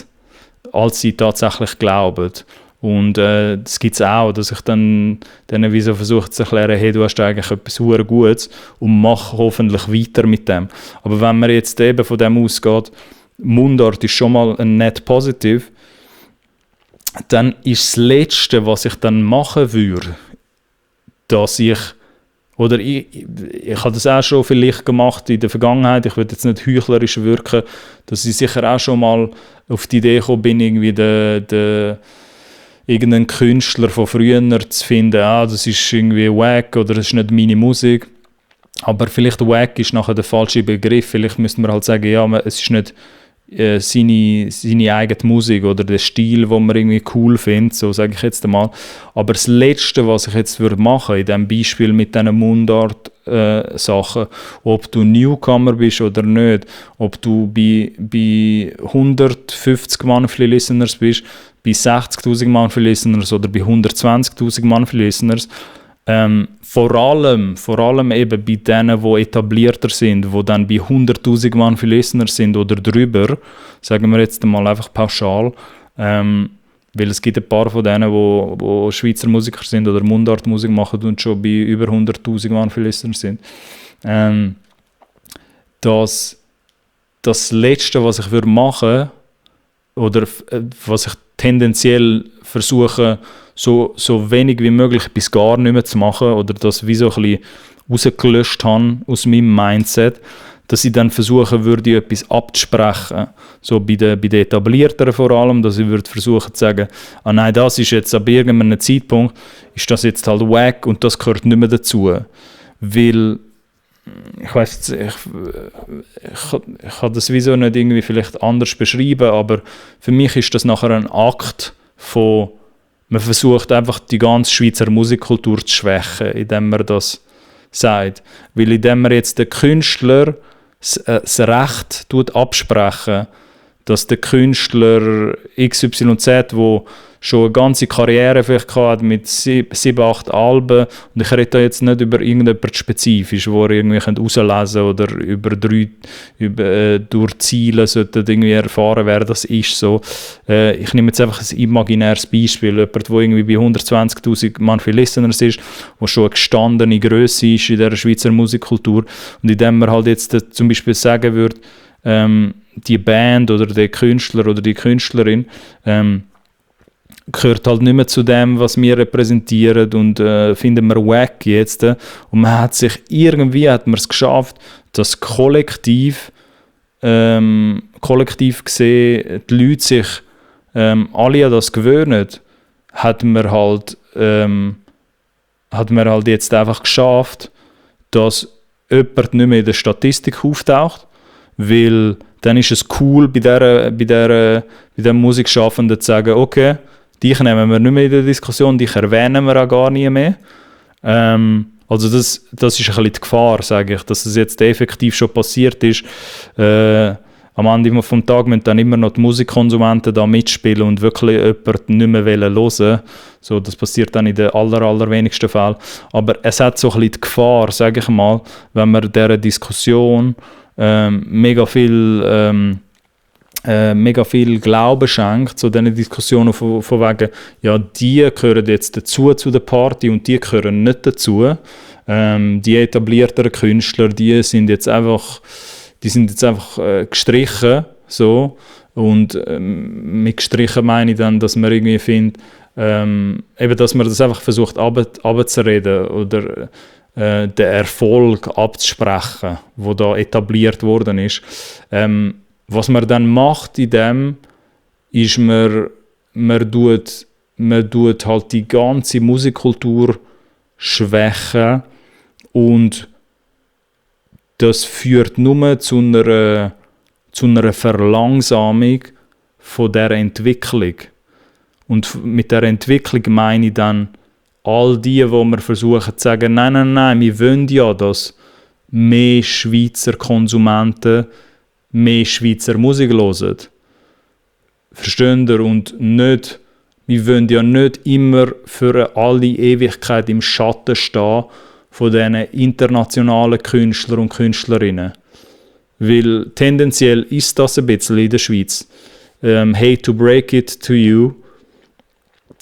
als sie tatsächlich glauben. Und das gibt es auch, dass ich dann denen wie so versuche zu erklären, hey, du hast eigentlich etwas sehr Gutes und mach hoffentlich weiter mit dem. Aber wenn man jetzt eben von dem ausgeht, Mundart ist schon mal ein Net Positive, dann ist das Letzte, was ich dann machen würde, dass ich habe das auch schon vielleicht gemacht in der Vergangenheit, ich würde jetzt nicht heuchlerisch wirken, dass ich sicher auch schon mal auf die Idee gekommen bin, irgendwie irgendeinen Künstler von früher zu finden, das ist irgendwie wack oder das ist nicht meine Musik. Aber vielleicht wack ist nachher der falsche Begriff, vielleicht müsste man halt sagen, ja, es ist nicht seine eigene Musik oder der Stil, den man irgendwie cool findet, so sage ich jetzt einmal. Aber das Letzte, was ich jetzt würde machen, in diesem Beispiel mit diesen Mundart-Sachen, ob du Newcomer bist oder nicht, ob du bei 150 Monthly Listeners bist, bei 60'000 Monthly Listeners oder bei 120'000 Monthly Listeners, vor allem eben bei denen, die etablierter sind, die dann bei 100'000 Monthly Listeners sind oder drüber, sagen wir jetzt mal einfach pauschal, weil es gibt ein paar von denen, die Schweizer Musiker sind oder Mundartmusik machen und schon bei über 100'000 Monthly Listeners sind. Das Letzte, was ich würde machen, oder was ich tendenziell versuche, so wenig wie möglich bis gar nicht mehr zu machen oder das wie so ein bisschen rausgelöscht habe aus meinem Mindset, dass ich dann versuchen würde, etwas abzusprechen. So bei den Etablierteren vor allem, dass ich würde versuchen zu sagen, nein, das ist jetzt ab irgendeinem Zeitpunkt, ist das jetzt halt wack und das gehört nicht mehr dazu. Weil, ich weiss, ich kann das wieso nicht irgendwie vielleicht anders beschreiben, aber für mich ist das nachher ein Akt von, man versucht einfach die ganze Schweizer Musikkultur zu schwächen, indem man das sagt. Weil indem man jetzt den Künstler das Recht absprechen, dass der Künstler XYZ, der schon eine ganze Karriere vielleicht hat mit 7-8 Alben, und ich rede da jetzt nicht über irgendjemand spezifisch, wo ihr irgendwie herauslesen oder durch Ziele sollte irgendwie erfahren, wer das ist. So. Ich nehme jetzt einfach ein imaginäres Beispiel, jemand, der irgendwie bei 120'000 Monthly Listeners ist, der schon eine gestandene Grösse ist in der Schweizer Musikkultur, und indem man halt jetzt zum Beispiel sagen würde, die Band oder der Künstler oder die Künstlerin gehört halt nicht mehr zu dem, was wir repräsentieren, und finden wir wack jetzt. Und man hat es geschafft, dass kollektiv gesehen die Leute sich alle an das gewöhnen, hat man halt jetzt einfach geschafft, dass jemand nicht mehr in der Statistik auftaucht, weil dann ist es cool, bei dem Musikschaffenden zu sagen, okay, dich nehmen wir nicht mehr in der Diskussion, dich erwähnen wir auch gar nie mehr. Also das ist ein bisschen die Gefahr, sage ich, dass es jetzt effektiv schon passiert ist. Am Ende vom Tag müssen dann immer noch die Musikkonsumenten da mitspielen und wirklich jemanden nicht mehr hören. So, das passiert dann in den allerwenigsten Fällen. Aber es hat so ein bisschen die Gefahr, sage ich mal, wenn man dieser Diskussion mega viel Glauben schenkt, zu diesen Diskussionen von wegen, ja, die gehören jetzt dazu zu der Party und die gehören nicht dazu. Die etablierteren Künstler, die sind jetzt einfach gestrichen, so. Und mit gestrichen meine ich dann, dass man irgendwie findet, eben, dass man das einfach versucht abzureden oder den Erfolg abzusprechen, der da etabliert worden ist. Was man dann macht in dem, ist, man tut halt die ganze Musikkultur schwächen und das führt nur zu einer Verlangsamung von dieser Entwicklung. Und mit der Entwicklung meine ich dann all die, wo wir versuchen zu sagen, nein, wir wollen ja, dass mehr Schweizer Konsumenten mehr Schweizer Musik hören. Versteht ihr? Und nicht, wir wollen ja nicht immer für alle Ewigkeit im Schatten stehen von diesen internationalen Künstlern und Künstlerinnen. Weil tendenziell ist das ein bisschen in der Schweiz. Hate to break it to you.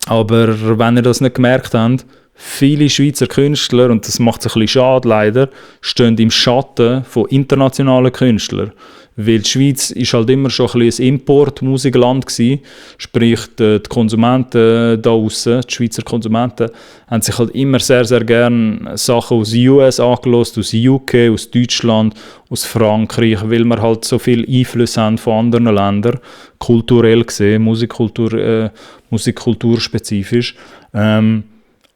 Aber wenn ihr das nicht gemerkt habt, viele Schweizer Künstler, und das macht es ein bisschen schade leider, stehen im Schatten von internationalen Künstlern. Weil die Schweiz ist halt immer schon ein bisschen ein Import-Musikland gewesen. Sprich, die Konsumenten da draussen, die Schweizer Konsumenten, haben sich halt immer sehr, sehr gerne Sachen aus den US angehört, aus UK, aus Deutschland, aus Frankreich, weil wir halt so viel Einfluss haben von anderen Ländern, kulturell gesehen, musikkulturspezifisch.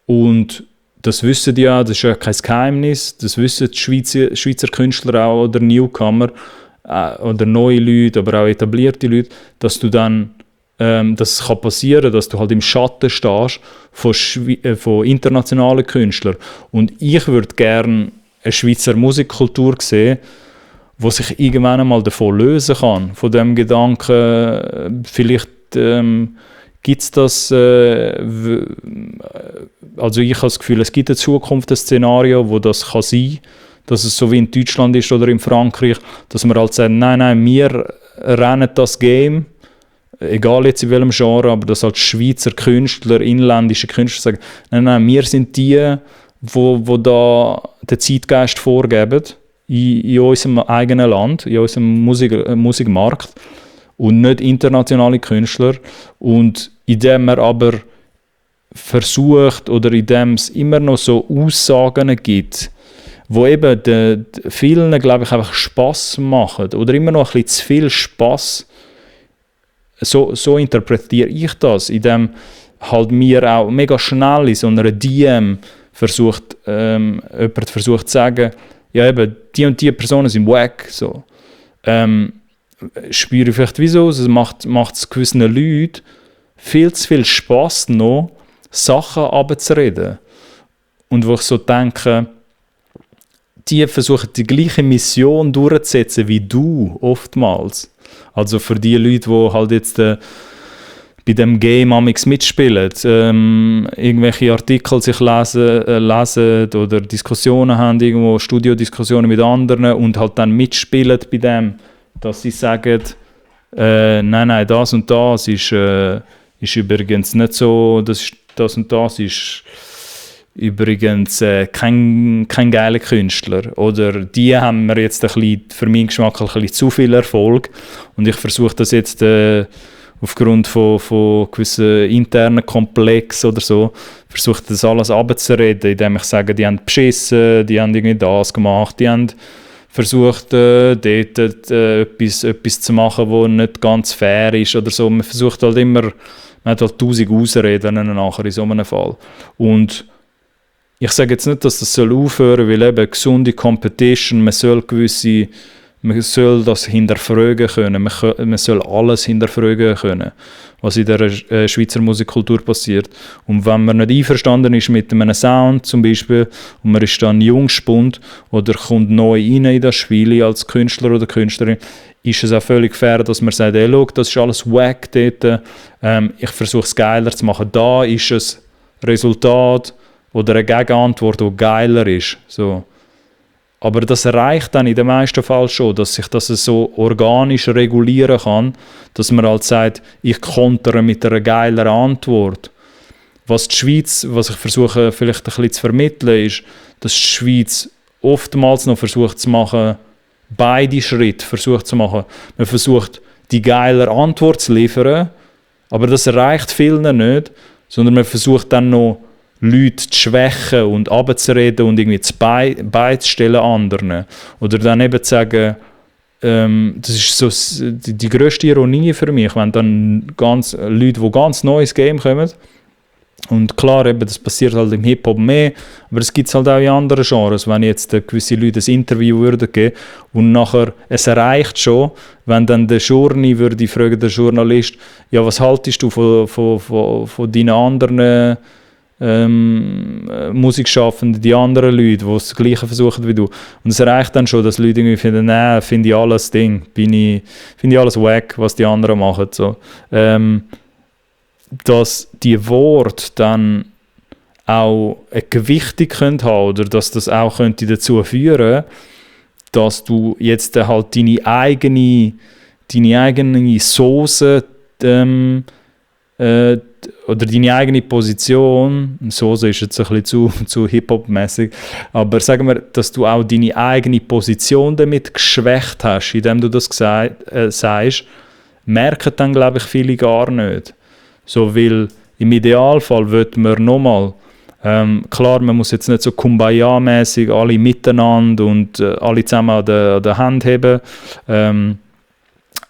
Und das wissen die ja, das ist ja kein Geheimnis, das wissen die Schweizer Künstler auch oder Newcomer, oder neue Leute, aber auch etablierte Leute, dass du dann, das kann passieren, dass du halt im Schatten stehst von internationalen Künstlern. Und ich würde gerne eine Schweizer Musikkultur sehen, die sich irgendwann einmal davon lösen kann, von dem Gedanken, vielleicht gibt es das, also ich habe das Gefühl, es gibt in Zukunft ein Szenario, wo das kann sein, dass es so wie in Deutschland ist oder in Frankreich, dass man halt sagt, nein, wir rennen das Game, egal jetzt in welchem Genre, aber dass halt Schweizer Künstler, inländische Künstler sagen, nein, wir sind die, wo da den Zeitgeist vorgeben in unserem eigenen Land, in unserem Musikmarkt und nicht internationale Künstler. Und indem man aber versucht oder indem es immer noch so Aussagen gibt, wo eben vielen, glaube ich, einfach Spass machen oder immer noch ein bisschen zu viel Spass. So interpretiere ich das, indem halt mir auch mega schnell in so einer DM jemand versucht zu sagen, ja eben, die und die Personen sind wack. So. Spüre ich vielleicht wieso, es macht es gewissen Leuten viel zu viel Spass noch, Sachen abzureden. Und wo ich so denke, die versuchen die gleiche Mission durchzusetzen wie du oftmals. Also für die Leute, die halt jetzt bei dem Game amix mitspielen, irgendwelche Artikel sich lesen oder Diskussionen haben, irgendwo Studiodiskussionen mit anderen und halt dann mitspielen bei dem, dass sie sagen, nein, das und das ist übrigens nicht so, das und das ist übrigens kein geiler Künstler. Oder die haben mir jetzt ein bisschen, für meinen Geschmack ein bisschen zu viel Erfolg. Und ich versuche das jetzt aufgrund von gewissen internen Komplexen oder so, versuche das alles abzureden, indem ich sage, die haben beschissen, die haben irgendwie das gemacht, die haben versucht, dort etwas zu machen, was nicht ganz fair ist oder so. Man versucht halt immer, man hat halt 1000 Ausreden nachher in so einem Fall. Und ich sage jetzt nicht, dass das aufhören soll, weil eben gesunde Competition, man soll man soll das hinterfragen können, man soll alles hinterfragen können, was in der Schweizer Musikkultur passiert. Und wenn man nicht einverstanden ist mit einem Sound zum Beispiel und man ist dann Jungspund oder kommt neu rein in das Spiel als Künstler oder Künstlerin, ist es auch völlig fair, dass man sagt, hey, schau, das ist alles wack dort, ich versuche es geiler zu machen. Da ist ein Resultat oder eine Gegenantwort, die geiler ist. So. Aber das reicht dann in den meisten Fällen schon, dass sich das so organisch regulieren kann, dass man halt sagt, ich kontere mit einer geileren Antwort. Was die Schweiz, was ich versuche vielleicht ein bisschen zu vermitteln, ist, dass die Schweiz oftmals noch versucht zu machen, beide Schritte versucht zu machen. Man versucht, die geilere Antwort zu liefern, aber das reicht vielen nicht, sondern man versucht dann noch, Leute zu schwächen und abzureden und irgendwie beizustellen anderen. Oder dann eben zu sagen, das ist so die grösste Ironie für mich, wenn dann Leute, die ganz neu ins Game kommen, und klar, eben, das passiert halt im Hip-Hop mehr, aber es gibt es halt auch in anderen Genres, wenn jetzt gewisse Leute ein Interview würden geben und nachher, es reicht schon, wenn dann der Journey würde fragen, der Journalist, ja, was haltest du von deinen anderen Musikschaffenden, die anderen Leute, die das Gleiche versuchen wie du. Und es reicht dann schon, dass Leute irgendwie finden, nein, finde ich alles Ding, finde ich alles wack, was die anderen machen. So. Dass die Worte dann auch eine Gewichtung haben können, oder dass das auch könnte dazu führen, dass du jetzt halt deine eigene Soße oder deine eigene Position, Soße ist jetzt ein bisschen zu Hip-Hop-mäßig, aber sagen wir, dass du auch deine eigene Position damit geschwächt hast, indem du das sagst, merken dann, glaube ich, viele gar nicht. So, weil im Idealfall wird man nochmal, klar, man muss jetzt nicht so Kumbaya-mäßig alle miteinander und alle zusammen an der Hand heben.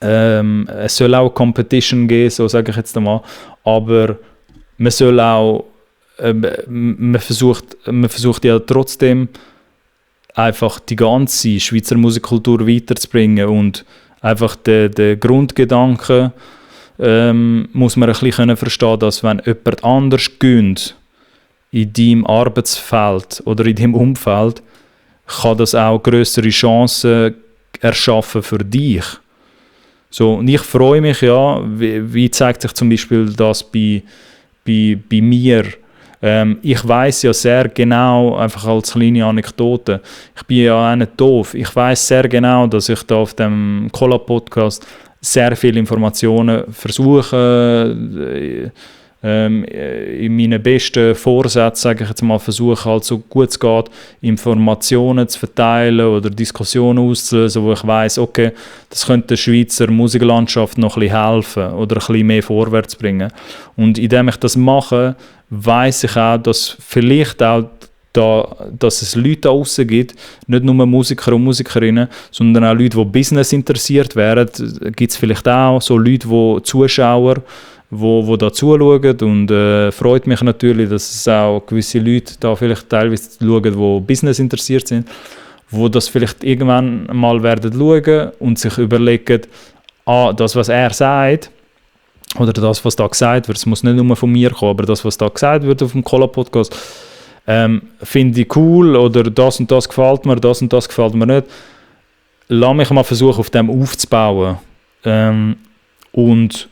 Es soll auch Competition geben, so sage ich jetzt einmal, aber man soll auch, man versucht ja trotzdem einfach die ganze Schweizer Musikkultur weiterzubringen und einfach den Grundgedanken muss man ein bisschen verstehen, dass wenn jemand anders gönnt in deinem Arbeitsfeld oder in deinem Umfeld, kann das auch grössere Chancen erschaffen für dich. So, und ich freue mich ja, wie zeigt sich zum Beispiel das bei mir. Ich weiß ja sehr genau, einfach als kleine Anekdote, ich bin ja auch nicht doof, ich weiß sehr genau, dass ich da auf dem Collab-Podcast sehr viele Informationen versuche, in meinen besten Vorsätzen, sage ich jetzt mal, versuche halt so gut es geht, Informationen zu verteilen oder Diskussionen auszulösen, wo ich weiss, okay, das könnte der Schweizer Musiklandschaft noch ein bisschen helfen oder ein bisschen mehr vorwärts bringen. Und indem ich das mache, weiss ich auch, dass vielleicht auch dass es Leute da draussen gibt, nicht nur Musiker und Musikerinnen, sondern auch Leute, die Business interessiert wären. Gibt es vielleicht auch so Leute, die Zuschauer, die da zuschauen, und freut mich natürlich, dass es auch gewisse Leute da vielleicht teilweise schauen, die Business interessiert sind, die das vielleicht irgendwann mal werden schauen und sich überlegen, das, was er sagt, oder das, was da gesagt wird, es muss nicht nur von mir kommen, aber das, was da gesagt wird auf dem Collab-Podcast, finde ich cool, oder das und das gefällt mir, das und das gefällt mir nicht. Lass mich mal versuchen, auf dem aufzubauen und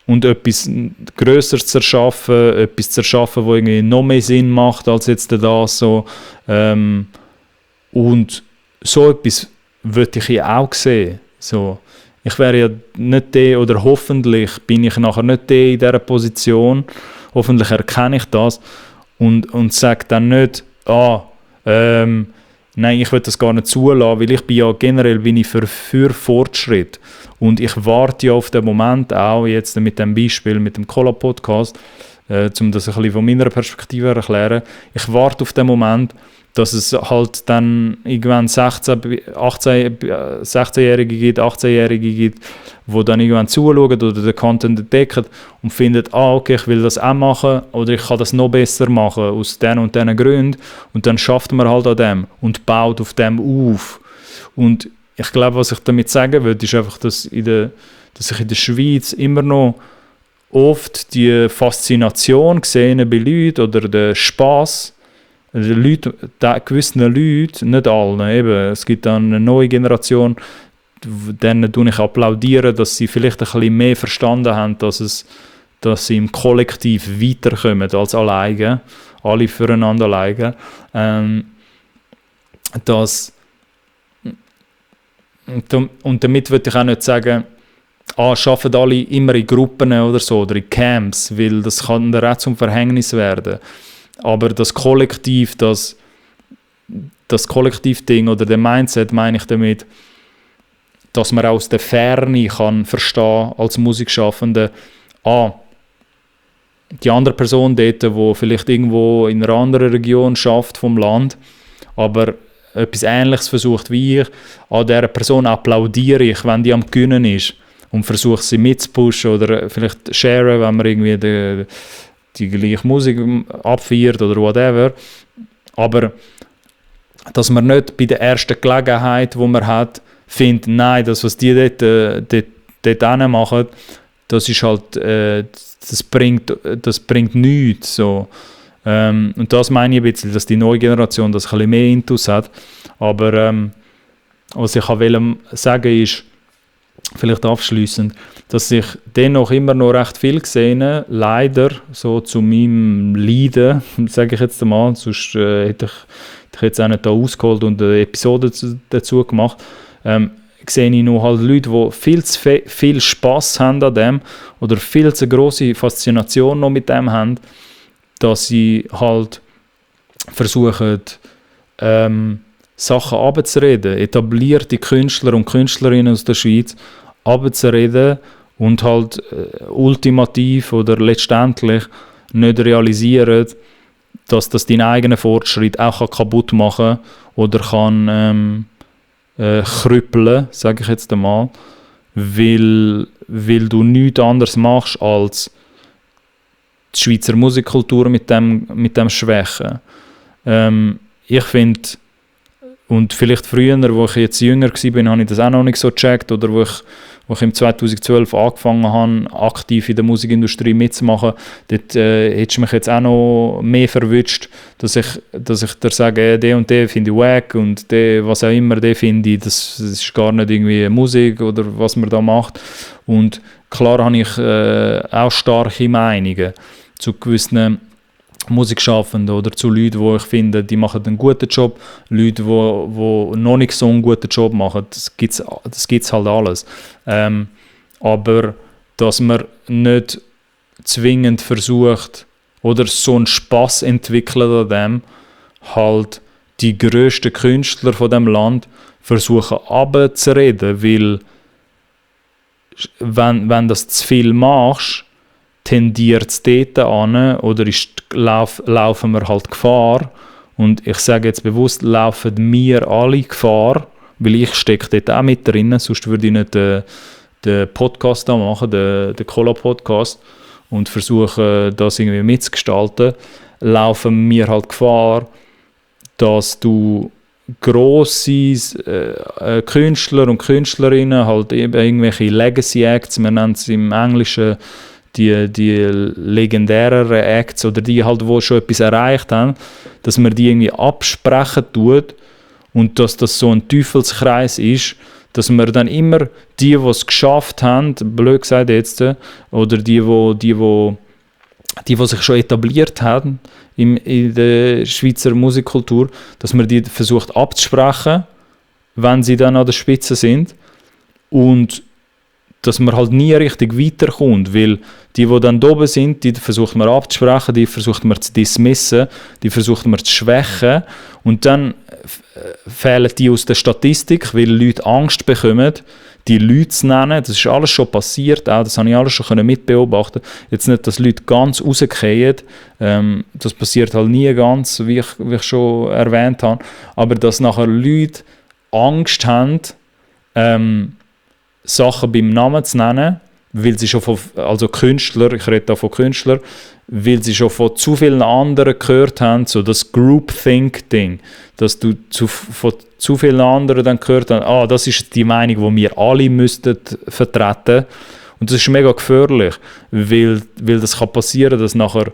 etwas Grösseres zu erschaffen, etwas zu erschaffen, das irgendwie noch mehr Sinn macht als jetzt das so. Und so etwas würde ich ja auch sehen. So. Ich wäre ja nicht der, oder hoffentlich bin ich nachher nicht der in dieser Position, hoffentlich erkenne ich das, und sage dann nicht, nein, ich will das gar nicht zulassen, weil ich bin ja generell für Fortschritt. Und ich warte ja auf den Moment auch, jetzt mit dem Beispiel, mit dem Collab-Podcast, um das ein bisschen von meiner Perspektive zu erklären, ich warte auf den Moment, dass es halt dann irgendwann 16-Jährige gibt, 18-Jährige gibt, die dann irgendwann zuschauen oder den Content entdecken und finden, okay, ich will das auch machen oder ich kann das noch besser machen aus diesen und diesen Gründen, und dann schafft man halt an dem und baut auf dem auf. Und ich glaube, was ich damit sagen will, ist einfach, dass ich in der Schweiz immer noch oft die Faszination sehe bei Leuten oder den Spass, gewissen Leuten, nicht allen, eben, es gibt dann eine neue Generation, denen tue ich applaudieren, dass sie vielleicht ein bisschen mehr verstanden haben, dass sie im Kollektiv weiterkommen als alleine, alle füreinander alleine. Und damit würde ich auch nicht sagen, arbeiten alle immer in Gruppen oder so, oder in Camps, weil das kann dann auch zum Verhängnis werden. Aber das Kollektiv, das Kollektivding oder der Mindset, meine ich damit, dass man aus der Ferne kann verstehen als Musikschaffende, die andere Person dort, die vielleicht irgendwo in einer anderen Region schafft vom Land, aber etwas Ähnliches versucht wie ich, an dieser Person applaudiere ich, wenn die am Gewinnen ist und versuche sie mitzupushen oder vielleicht sharen, wenn man irgendwie die gleiche Musik abfeiert oder whatever. Aber dass man nicht bei der ersten Gelegenheit, die man hat, findet, nein, das, was die dort machen, das ist halt, das bringt nichts. So. Und das meine ich ein bisschen, dass die neue Generation das ein bisschen mehr Intus hat. Aber was ich wollte sagen ist, vielleicht abschliessend, dass ich dennoch immer noch recht viel gesehen, leider, so zu meinem Leiden, sage ich jetzt einmal, sonst hätte ich jetzt auch nicht da ausgeholt und eine Episode dazu gemacht, sehe ich noch halt Leute, die viel zu viel Spass haben an dem oder viel zu grosse Faszination noch mit dem haben, dass sie halt versuchen, Sachen abzureden, etablierte Künstler und Künstlerinnen aus der Schweiz abzureden und halt ultimativ oder letztendlich nicht realisieren, dass das deinen eigenen Fortschritt auch kaputt machen kann oder kann krüppeln, sage ich jetzt einmal, weil du nichts anderes machst als die Schweizer Musikkultur mit dem Schwächen. Ich finde, und vielleicht früher, wo ich jetzt jünger war, habe ich das auch noch nicht so gecheckt, oder wo ich im 2012 angefangen habe, aktiv in der Musikindustrie mitzumachen, dort hättest du mich jetzt auch noch mehr verwünscht, dass ich dir sage, der und der finde ich wack und der, was auch immer, der finde ich, das ist gar nicht irgendwie Musik oder was man da macht. Und klar habe ich auch starke Meinungen zu gewissen Musikschaffenden oder zu Leuten, die ich finde, die machen einen guten Job, Leute, die noch nicht so einen guten Job machen, das gibt's halt alles. Aber dass man nicht zwingend versucht oder so einen Spass entwickelt an dem, halt die grössten Künstler von dem Land versuchen abzureden, weil wenn das zu viel machst, tendiert es dort an oder laufen wir halt Gefahr. Und ich sage jetzt bewusst, laufen wir alle Gefahr, weil ich stecke dort auch mit drin, sonst würde ich nicht den Podcast da machen, den Cola-Podcast, und versuche das irgendwie mitzugestalten, laufen wir halt Gefahr, dass du grosse Künstler und Künstlerinnen, halt eben irgendwelche Legacy-Acts, wir nennen es im Englischen die legendären Acts oder die halt, die schon etwas erreicht haben, dass man die irgendwie absprechen tut und dass das so ein Teufelskreis ist, dass man dann immer die es geschafft haben, blöd gesagt jetzt, oder die sich schon etabliert haben in der Schweizer Musikkultur, dass man die versucht abzusprechen, wenn sie dann an der Spitze sind, und dass man halt nie richtig weiterkommt, weil die dann oben sind, die versucht man abzusprechen, die versucht man zu dismissen, die versucht man zu schwächen, und dann fehlen die aus der Statistik, weil Leute Angst bekommen, die Leute zu nennen. Das ist alles schon passiert, auch das habe ich alles schon mitbeobachten. Jetzt nicht, dass Leute ganz rausgehen, das passiert halt nie ganz, wie ich schon erwähnt habe, aber dass nachher Leute Angst haben, Sachen beim Namen zu nennen, weil sie schon also Künstler, ich rede da von Künstlern, weil sie schon von zu vielen anderen gehört haben, so das Groupthink-Ding, dass du von zu vielen anderen dann gehört hast, das ist die Meinung, die wir alle müssten vertreten. Und das ist mega gefährlich, weil das kann passieren, dass nachher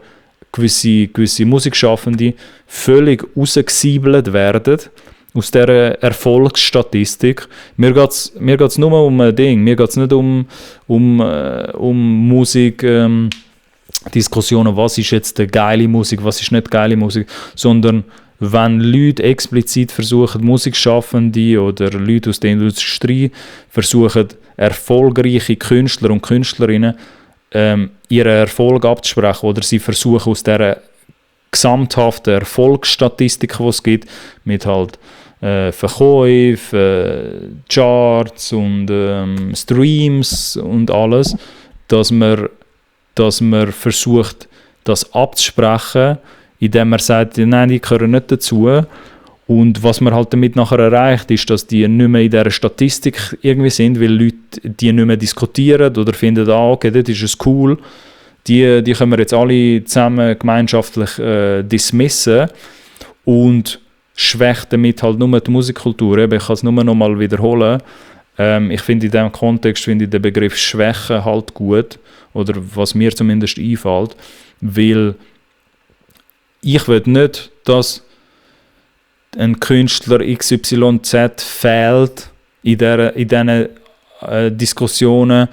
gewisse Musikschaffende völlig rausgesiebelt werden aus dieser Erfolgsstatistik. Mir geht's nur um ein Ding, mir geht es nicht um Musik, Diskussionen, was ist jetzt eine geile Musik, was ist nicht geile Musik, sondern wenn Leute explizit versuchen, Musikschaffende oder Leute aus der Industrie versuchen, erfolgreiche Künstler und Künstlerinnen ihren Erfolg abzusprechen oder sie versuchen aus dieser gesamthaften Erfolgsstatistik, die es gibt, mit halt Verkäufen, Charts und Streams und alles, dass man versucht, das abzusprechen, indem man sagt, nein, die gehören nicht dazu. Und was man halt damit nachher erreicht, ist, dass die nicht mehr in dieser Statistik irgendwie sind, weil Leute die nicht mehr diskutieren oder finden, okay, das ist es cool. Die können wir jetzt alle zusammen gemeinschaftlich dismissen und schwächt damit halt nur die Musikkultur. Ich kann es nur noch mal wiederholen. Ich finde in diesem Kontext den Begriff Schwäche halt gut, oder was mir zumindest einfällt, weil ich will nicht, dass ein Künstler XYZ fehlt in diesen Diskussionen,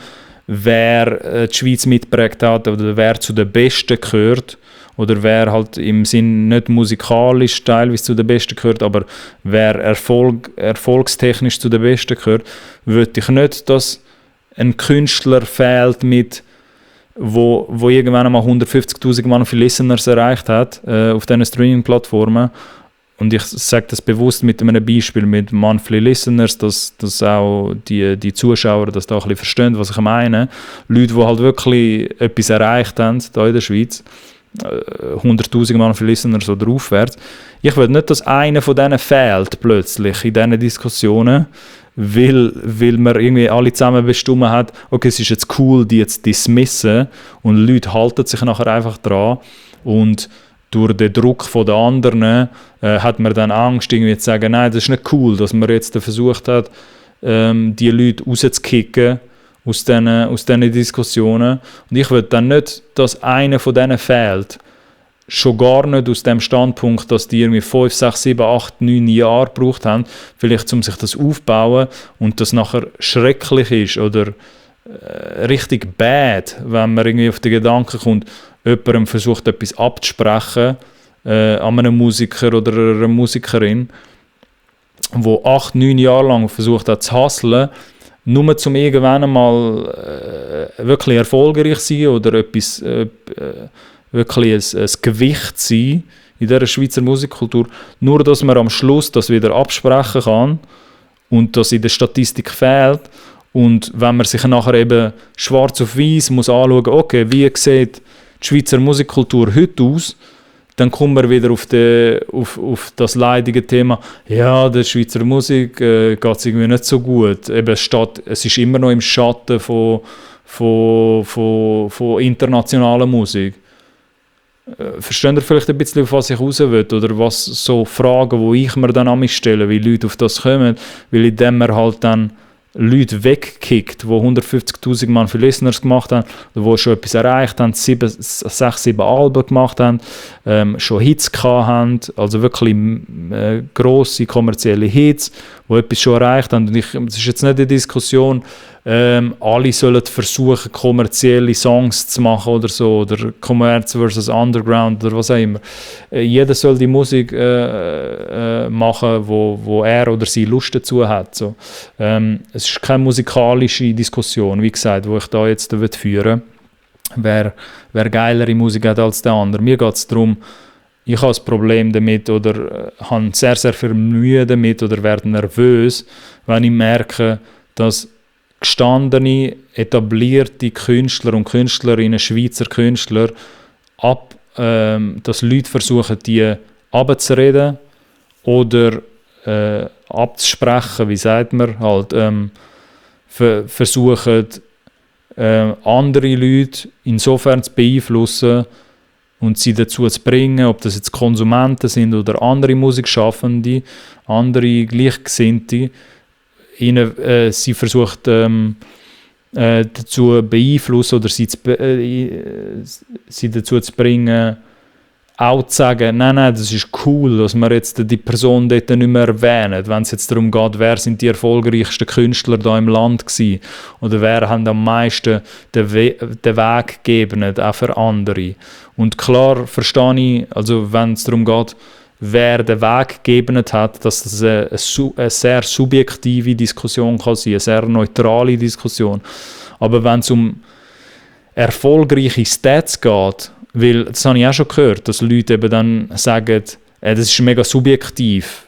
wer die Schweiz mitgeprägt hat oder wer zu den Besten gehört oder wer halt im Sinn nicht musikalisch teilweise zu den Besten gehört, aber wer erfolgstechnisch zu den Besten gehört, würde ich nicht, dass ein Künstler fehlt wo irgendwann einmal 150'000 monthly Listeners erreicht hat auf diesen Streaming-Plattformen. Und ich sage das bewusst mit einem Beispiel mit Monthly Listeners, dass auch die Zuschauer das da ein bisschen verstehen, was ich meine. Leute, die halt wirklich etwas erreicht haben, hier in der Schweiz, 100'000 Monthly Listeners oder aufwärts. Ich will nicht, dass einer von denen fehlt plötzlich in diesen Diskussionen, weil man irgendwie alle zusammen bestimmt hat, okay, es ist jetzt cool, die jetzt dismissen und Leute halten sich nachher einfach dran und durch den Druck von den anderen hat man dann Angst, irgendwie zu sagen, nein, das ist nicht cool, dass man jetzt versucht hat, die Leute rauszukicken aus diesen Diskussionen. Und ich will dann nicht, dass einer von denen fehlt. Schon gar nicht aus dem Standpunkt, dass die irgendwie 5, 6, 7, 8, 9 Jahre gebraucht haben, vielleicht um sich das aufzubauen und das nachher schrecklich ist oder richtig bad, wenn man irgendwie auf den Gedanken kommt, jemandem versucht, etwas abzusprechen an einem Musiker oder einer Musikerin, der 8, 9 Jahre lang versucht hat zu hustlen, nur zum irgendwann einmal wirklich erfolgreich sein oder etwas wirklich ein Gewicht sein in dieser Schweizer Musikkultur, nur dass man am Schluss das wieder absprechen kann und das in der Statistik fehlt. Und wenn man sich nachher eben schwarz auf weiß muss anschauen, okay, wie sieht die Schweizer Musikkultur heute aus, dann kommen wir wieder auf das leidige Thema, ja, der Schweizer Musik geht es irgendwie nicht so gut. Eben es ist immer noch im Schatten von internationaler Musik. Versteht ihr vielleicht ein bisschen, auf was ich raus will? Oder was so Fragen, die ich mir dann an mich stelle, wie Leute auf das kommen, weil indem man halt dann Leute wegkickt, die 150'000 Mann für Listeners gemacht haben, die schon etwas erreicht haben, 6, 7 Alben gemacht haben, schon Hits gehabt haben, also wirklich grosse kommerzielle Hits, die etwas schon erreicht haben. Und es ist jetzt nicht eine Diskussion, alle sollen versuchen, kommerzielle Songs zu machen oder so, oder Commerz versus Underground oder was auch immer. Jeder soll die Musik machen, wo er oder sie Lust dazu hat. So. Es ist keine musikalische Diskussion, wie gesagt, wo ich da jetzt führen will, wer geilere Musik hat als der andere. Mir geht es darum, ich habe ein Problem damit oder habe sehr, sehr viel Mühe damit oder werde nervös, wenn ich merke, dass gestandene, etablierte Künstler und Künstlerinnen, Schweizer Künstler, dass Leute versuchen, die abzureden oder abzusprechen, wie sagt man, halt, versuchen, andere Leute insofern zu beeinflussen und sie dazu zu bringen, ob das jetzt Konsumenten sind oder andere Musikschaffende, andere Gleichgesinnte, ihnen, sie versucht dazu beeinflussen oder sie dazu zu bringen, auch zu sagen, nein, das ist cool, dass wir jetzt die Person dort nicht mehr erwähnen, wenn es jetzt darum geht, wer sind die erfolgreichsten Künstler da im Land gewesen oder wer haben am meisten den Weg gegeben, auch für andere. Und klar verstehe ich, also wenn es darum geht, wer den Weg gegeben hat, dass das eine sehr subjektive Diskussion kann sein, eine sehr neutrale Diskussion. Aber wenn es um erfolgreiche Stats geht, weil, das habe ich auch schon gehört, dass Leute eben dann sagen, das ist mega subjektiv.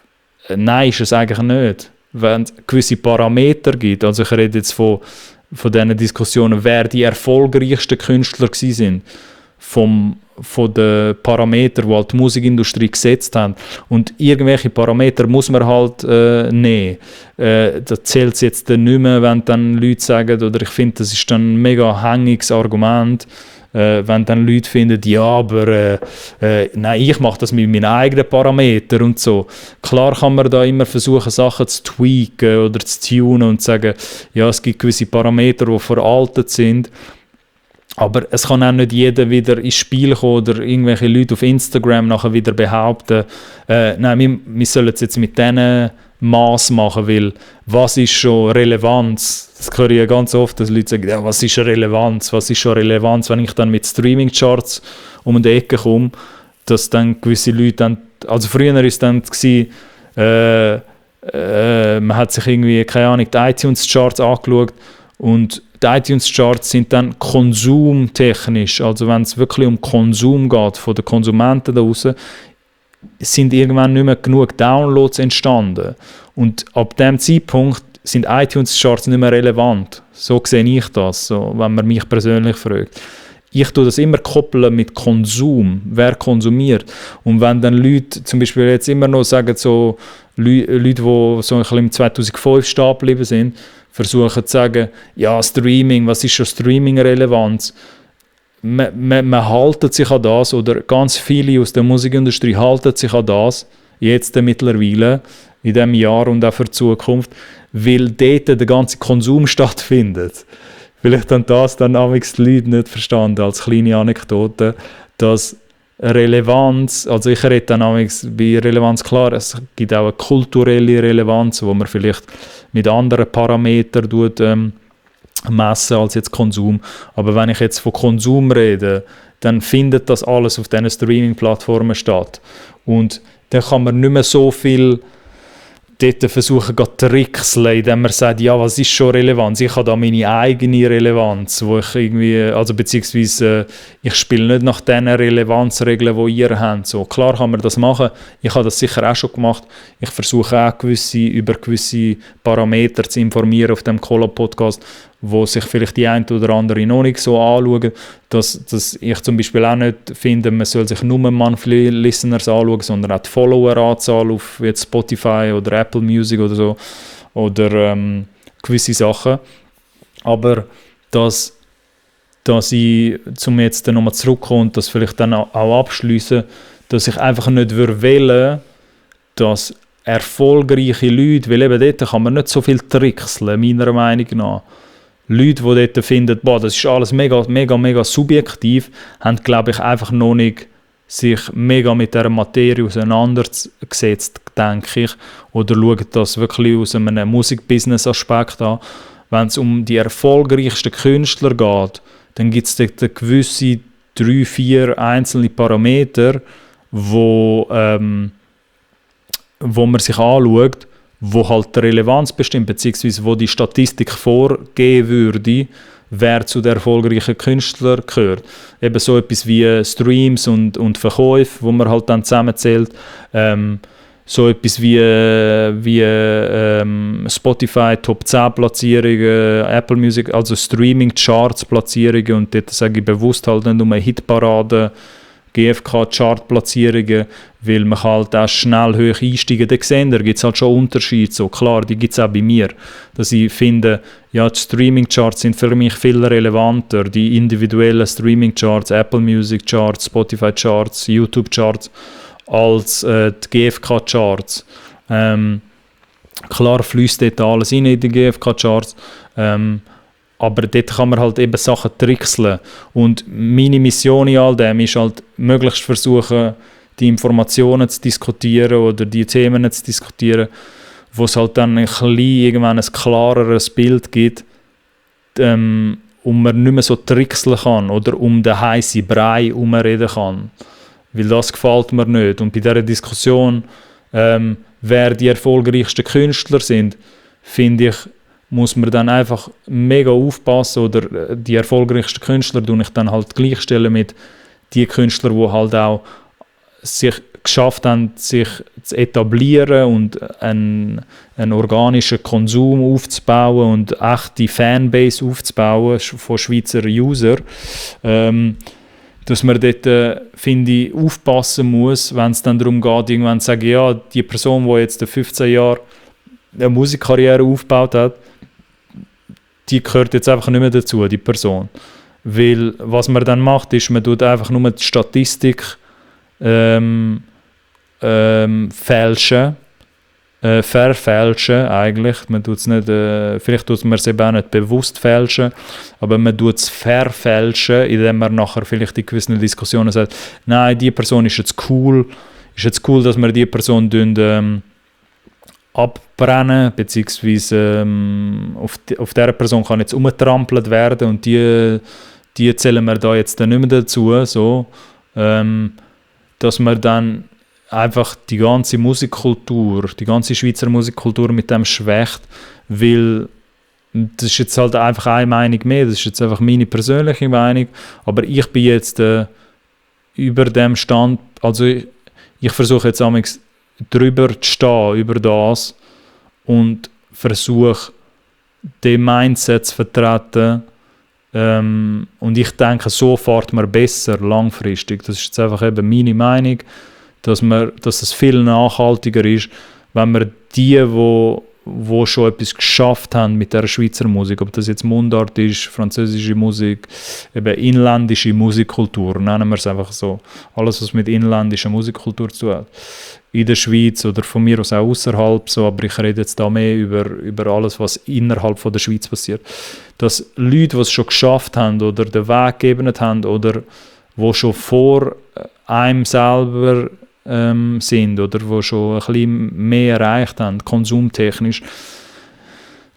Nein, ist es eigentlich nicht. Wenn es gewisse Parameter gibt, also ich rede jetzt von diesen Diskussionen, wer die erfolgreichsten Künstler waren, von den Parametern, die halt die Musikindustrie gesetzt haben. Und irgendwelche Parameter muss man halt nehmen. Da zählt es jetzt nicht mehr, wenn dann Leute sagen, oder ich finde, das ist dann ein mega hängiges Argument, wenn dann Leute finden, ja, aber nein, ich mache das mit meinen eigenen Parametern und so. Klar kann man da immer versuchen, Sachen zu tweaken oder zu tunen und sagen, ja, es gibt gewisse Parameter, die veraltet sind. Aber es kann auch nicht jeder wieder ins Spiel kommen oder irgendwelche Leute auf Instagram nachher wieder behaupten, nein, wir sollen es jetzt mit diesen Maß machen, weil was ist schon Relevanz? Das höre ich ja ganz oft, dass Leute sagen, ja, was ist Relevanz? Was ist schon Relevanz, wenn ich dann mit Streaming-Charts um die Ecke komme, dass dann gewisse Leute dann, also früher war es dann man hat sich irgendwie, keine Ahnung, die iTunes-Charts angeschaut und die iTunes-Charts sind dann konsumtechnisch, also wenn es wirklich um Konsum geht, von den Konsumenten da draussen, sind irgendwann nicht mehr genug Downloads entstanden. Und ab dem Zeitpunkt sind iTunes-Charts nicht mehr relevant. So sehe ich das, so, wenn man mich persönlich fragt. Ich tue das immer koppeln mit Konsum, wer konsumiert. Und wenn dann Leute zum Beispiel jetzt immer noch sagen, so Leute, die so ein bisschen im 2005 stehen geblieben sind, versuchen zu sagen, ja, Streaming, was ist schon Streaming-Relevanz? Man haltet sich an das, oder ganz viele aus der Musikindustrie halten sich an das, jetzt mittlerweile, in diesem Jahr und auch für die Zukunft, weil dort der ganze Konsum stattfindet. Vielleicht haben das dann amigs die Leute nicht verstanden, als kleine Anekdote, dass Relevanz, also ich rede dann amigs bei Relevanz, klar, es gibt auch eine kulturelle Relevanz, wo man vielleicht mit anderen Parametern messen als jetzt Konsum. Aber wenn ich jetzt von Konsum rede, dann findet das alles auf diesen Streaming-Plattformen statt. Und dann kann man nicht mehr so viel dort versuchen zu trickseln, indem man sagt, ja, was ist schon Relevanz? Ich habe da meine eigene Relevanz, wo ich irgendwie, also beziehungsweise ich spiele nicht nach den Relevanzregeln, die ihr habt. So, klar kann man das machen, ich habe das sicher auch schon gemacht. Ich versuche auch über gewisse Parameter zu informieren auf dem Collab-Podcast, wo sich vielleicht die eine oder andere noch nicht so anschauen, dass ich zum Beispiel auch nicht finde, man soll sich nur Monthly Listeners anschauen, sondern auch die Follower-Anzahl auf jetzt Spotify oder Apple Music oder so, oder gewisse Sachen. Aber dass ich, zum jetzt dann nochmal zurückkommen und das vielleicht dann auch abschliessen, dass ich einfach nicht wählen, dass erfolgreiche Leute, weil eben dort kann man nicht so viel trickseln, meiner Meinung nach. Leute, die dort finden, boah, das ist alles mega, mega, mega subjektiv, haben, glaube ich, einfach noch nicht sich mega mit dieser Materie auseinandergesetzt, denke ich, oder schauen das wirklich aus einem Musikbusiness-Aspekt an. Wenn es um die erfolgreichsten Künstler geht, dann gibt es dort gewisse 3-4 einzelne Parameter, wo man sich anschaut, wo halt die Relevanz bestimmt, beziehungsweise wo die Statistik vorgeben würde, wer zu den erfolgreichen Künstlern gehört. Eben so etwas wie Streams und Verkäufe, wo man halt dann zusammenzählt. So etwas wie Spotify Top 10 Platzierungen, Apple Music, also Streaming Charts Platzierungen, und dort sage ich bewusst halt nicht nur Hitparaden GfK-Chart-Platzierungen, weil man halt auch schnell hoch einsteigen. Da sehen, da gibt es halt schon Unterschiede. So, klar, die gibt es auch bei mir. Dass ich finde, ja, die Streaming-Charts sind für mich viel relevanter. Die individuellen Streaming-Charts, Apple Music-Charts, Spotify-Charts, YouTube-Charts, als die GfK-Charts. Klar fließt dort alles rein in die GfK-Charts, aber dort kann man halt eben Sachen trickseln. Und meine Mission in all dem ist halt, möglichst versuchen, die Informationen zu diskutieren oder die Themen zu diskutieren, wo es halt dann irgendwann ein klareres Bild gibt, und man nicht mehr so trickseln kann oder um den heißen Brei herumreden kann. Weil das gefällt mir nicht. Und bei dieser Diskussion, wer die erfolgreichsten Künstler sind, finde ich, muss man dann einfach mega aufpassen, oder die erfolgreichsten Künstler tue ich dann halt gleichstellen mit die Künstler, die halt auch sich geschafft haben, sich zu etablieren und einen organischen Konsum aufzubauen und echte Fanbase aufzubauen von Schweizer User. Dass man dort, finde ich, aufpassen muss, wenn es dann darum geht, irgendwann zu sagen, ja, die Person, die jetzt 15 Jahre eine Musikkarriere aufgebaut hat, die gehört jetzt einfach nicht mehr dazu, die Person. Weil was man dann macht, ist, man tut einfach nur die Statistik fälschen, verfälschen eigentlich. Man tut's nicht, vielleicht tut man es eben auch nicht bewusst fälschen, aber man tut es verfälschen, indem man nachher vielleicht in gewissen Diskussionen sagt, nein, die Person ist jetzt cool, dass wir die Person abbrennen, beziehungsweise auf dieser Person kann jetzt umgetrampelt werden und die zählen wir da jetzt nicht mehr dazu, so, dass man dann einfach die ganze Musikkultur, die ganze Schweizer Musikkultur mit dem schwächt, weil das ist jetzt halt einfach eine Meinung mehr, das ist jetzt einfach meine persönliche Meinung, aber ich bin jetzt über dem Stand, also ich versuche jetzt amigs drüber zu stehen, über das, und versuche den Mindset zu vertreten, und ich denke, so fährt man besser langfristig. Das ist jetzt einfach eben meine Meinung, dass es viel nachhaltiger ist, wenn man die schon etwas geschafft haben mit der Schweizer Musik, ob das jetzt Mundart ist, französische Musik, eben inländische Musikkultur, nennen wir es einfach so. Alles, was mit inländischer Musikkultur zu tun hat. In der Schweiz oder von mir aus auch außerhalb, so, aber ich rede jetzt da mehr über alles, was innerhalb von der Schweiz passiert. Dass Leute, die es schon geschafft haben oder den Weg gegeben haben oder die schon vor einem selber sind oder die schon ein bisschen mehr erreicht haben, konsumtechnisch,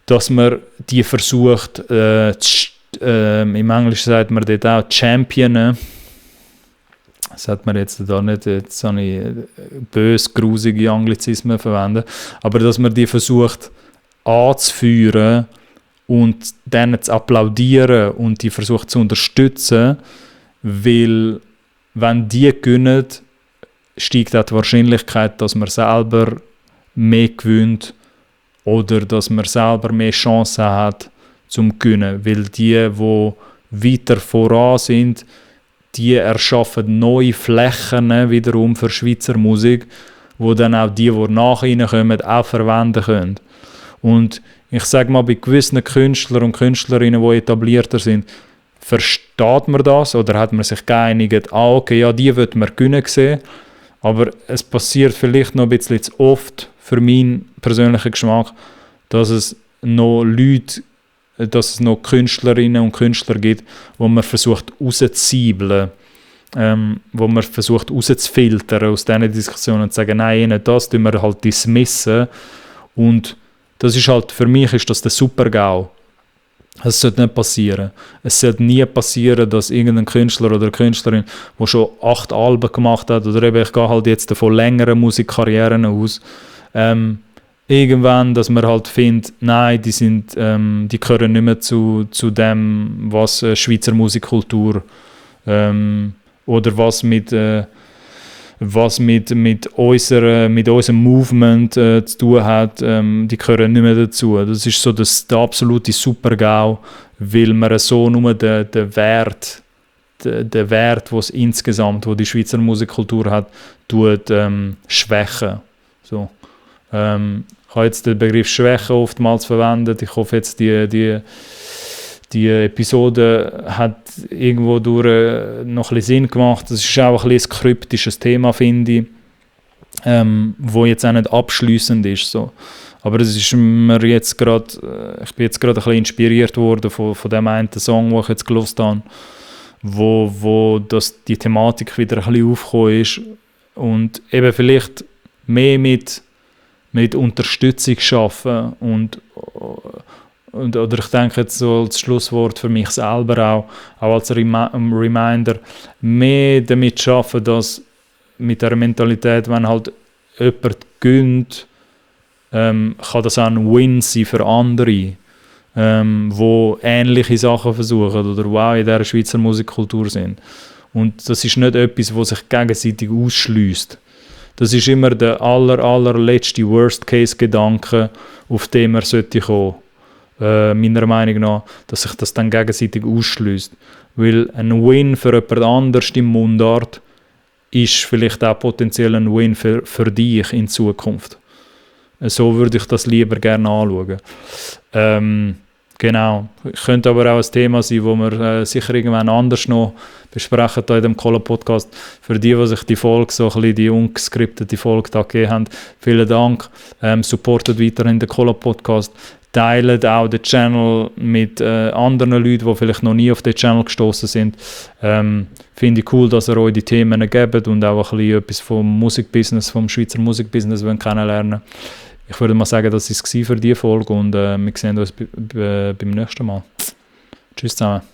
dass man die versucht, im Englischen sagt man dort auch championen. Das hat man jetzt da nicht, jetzt habe ich böse, grusige Anglizismen verwendet, aber dass man die versucht anzuführen und denen zu applaudieren und die versucht zu unterstützen, weil wenn die gewinnen, steigt auch die Wahrscheinlichkeit, dass man selber mehr gewinnt oder dass man selber mehr Chancen hat zum Gewinnen, weil die weiter voran sind, die erschaffen neue Flächen wiederum für Schweizer Musik, wo dann auch die nach ihnen kommen, auch verwenden können. Und ich sage mal, bei gewissen Künstlern und Künstlerinnen, die etablierter sind, versteht man das oder hat man sich geeinigt, okay, ja, die wird man gewinnen sehen, aber es passiert vielleicht noch ein bisschen zu oft, für meinen persönlichen Geschmack, dass es noch Künstlerinnen und Künstler gibt, wo man versucht rauszuziehen, wo man versucht rauszufiltern aus diesen Diskussionen und zu sagen, nein, das tun wir halt dismissen. Und das ist halt, für mich ist das der Super-GAU. Das sollte nicht passieren. Es sollte nie passieren, dass irgendein Künstler oder Künstlerin, der schon 8 Alben gemacht hat, oder eben, ich gehe halt jetzt von längeren Musikkarrieren aus, irgendwann, dass man halt findet, nein, die gehören nicht mehr zu dem, was Schweizer Musikkultur oder was mit unserem Movement zu tun hat, die gehören nicht mehr dazu. Das ist so der absolute Super-GAU, weil man so nur den Wert den Wert, wo die Schweizer Musikkultur hat, schwächen. So. Ich habe jetzt den Begriff Schwächen oftmals verwendet. Ich hoffe jetzt, die Episode hat irgendwo durch noch ein bisschen Sinn gemacht. Das ist auch ein bisschen ein kryptisches Thema, finde ich, wo jetzt auch nicht abschliessend ist. So. Aber es ist mir jetzt gerade, ich bin jetzt gerade ein bisschen inspiriert worden von dem einen Song, den ich jetzt gehört habe, wo die Thematik wieder ein bisschen aufgekommen ist und eben vielleicht mehr mit Unterstützung schaffen oder ich denke jetzt so als Schlusswort für mich selber auch als Reminder, mehr damit schaffen, dass mit der Mentalität, wenn halt jemand gönnt, kann das auch ein Win sein für andere, die ähnliche Sachen versuchen oder die auch in dieser Schweizer Musikkultur sind. Und das ist nicht etwas, was sich gegenseitig ausschliesst. Das ist immer der allerletzte Worst-Case-Gedanke, auf den man sollte kommen. Meiner Meinung nach, dass sich das dann gegenseitig ausschliesst. Weil ein Win für jemand anderes im Mundart ist vielleicht auch potenziell ein Win für dich in Zukunft. So würde ich das lieber gerne anschauen. Genau. Könnte aber auch ein Thema sein, das wir sicher irgendwann anders noch besprechen hier in dem Cola-Podcast. Für die sich die Folge, so ein bisschen die ungeskriptete Folge da gegeben haben, vielen Dank. Supportet weiterhin den Cola-Podcast. Teilt auch den Channel mit anderen Leuten, die vielleicht noch nie auf den Channel gestoßen sind. Finde ich cool, dass ihr euch die Themen gebt und auch ein bisschen etwas vom Musikbusiness, vom Schweizer Musikbusiness kennenlernen. Ich würde mal sagen, das war es für diese Folge und wir sehen uns beim nächsten Mal. Tschüss zusammen.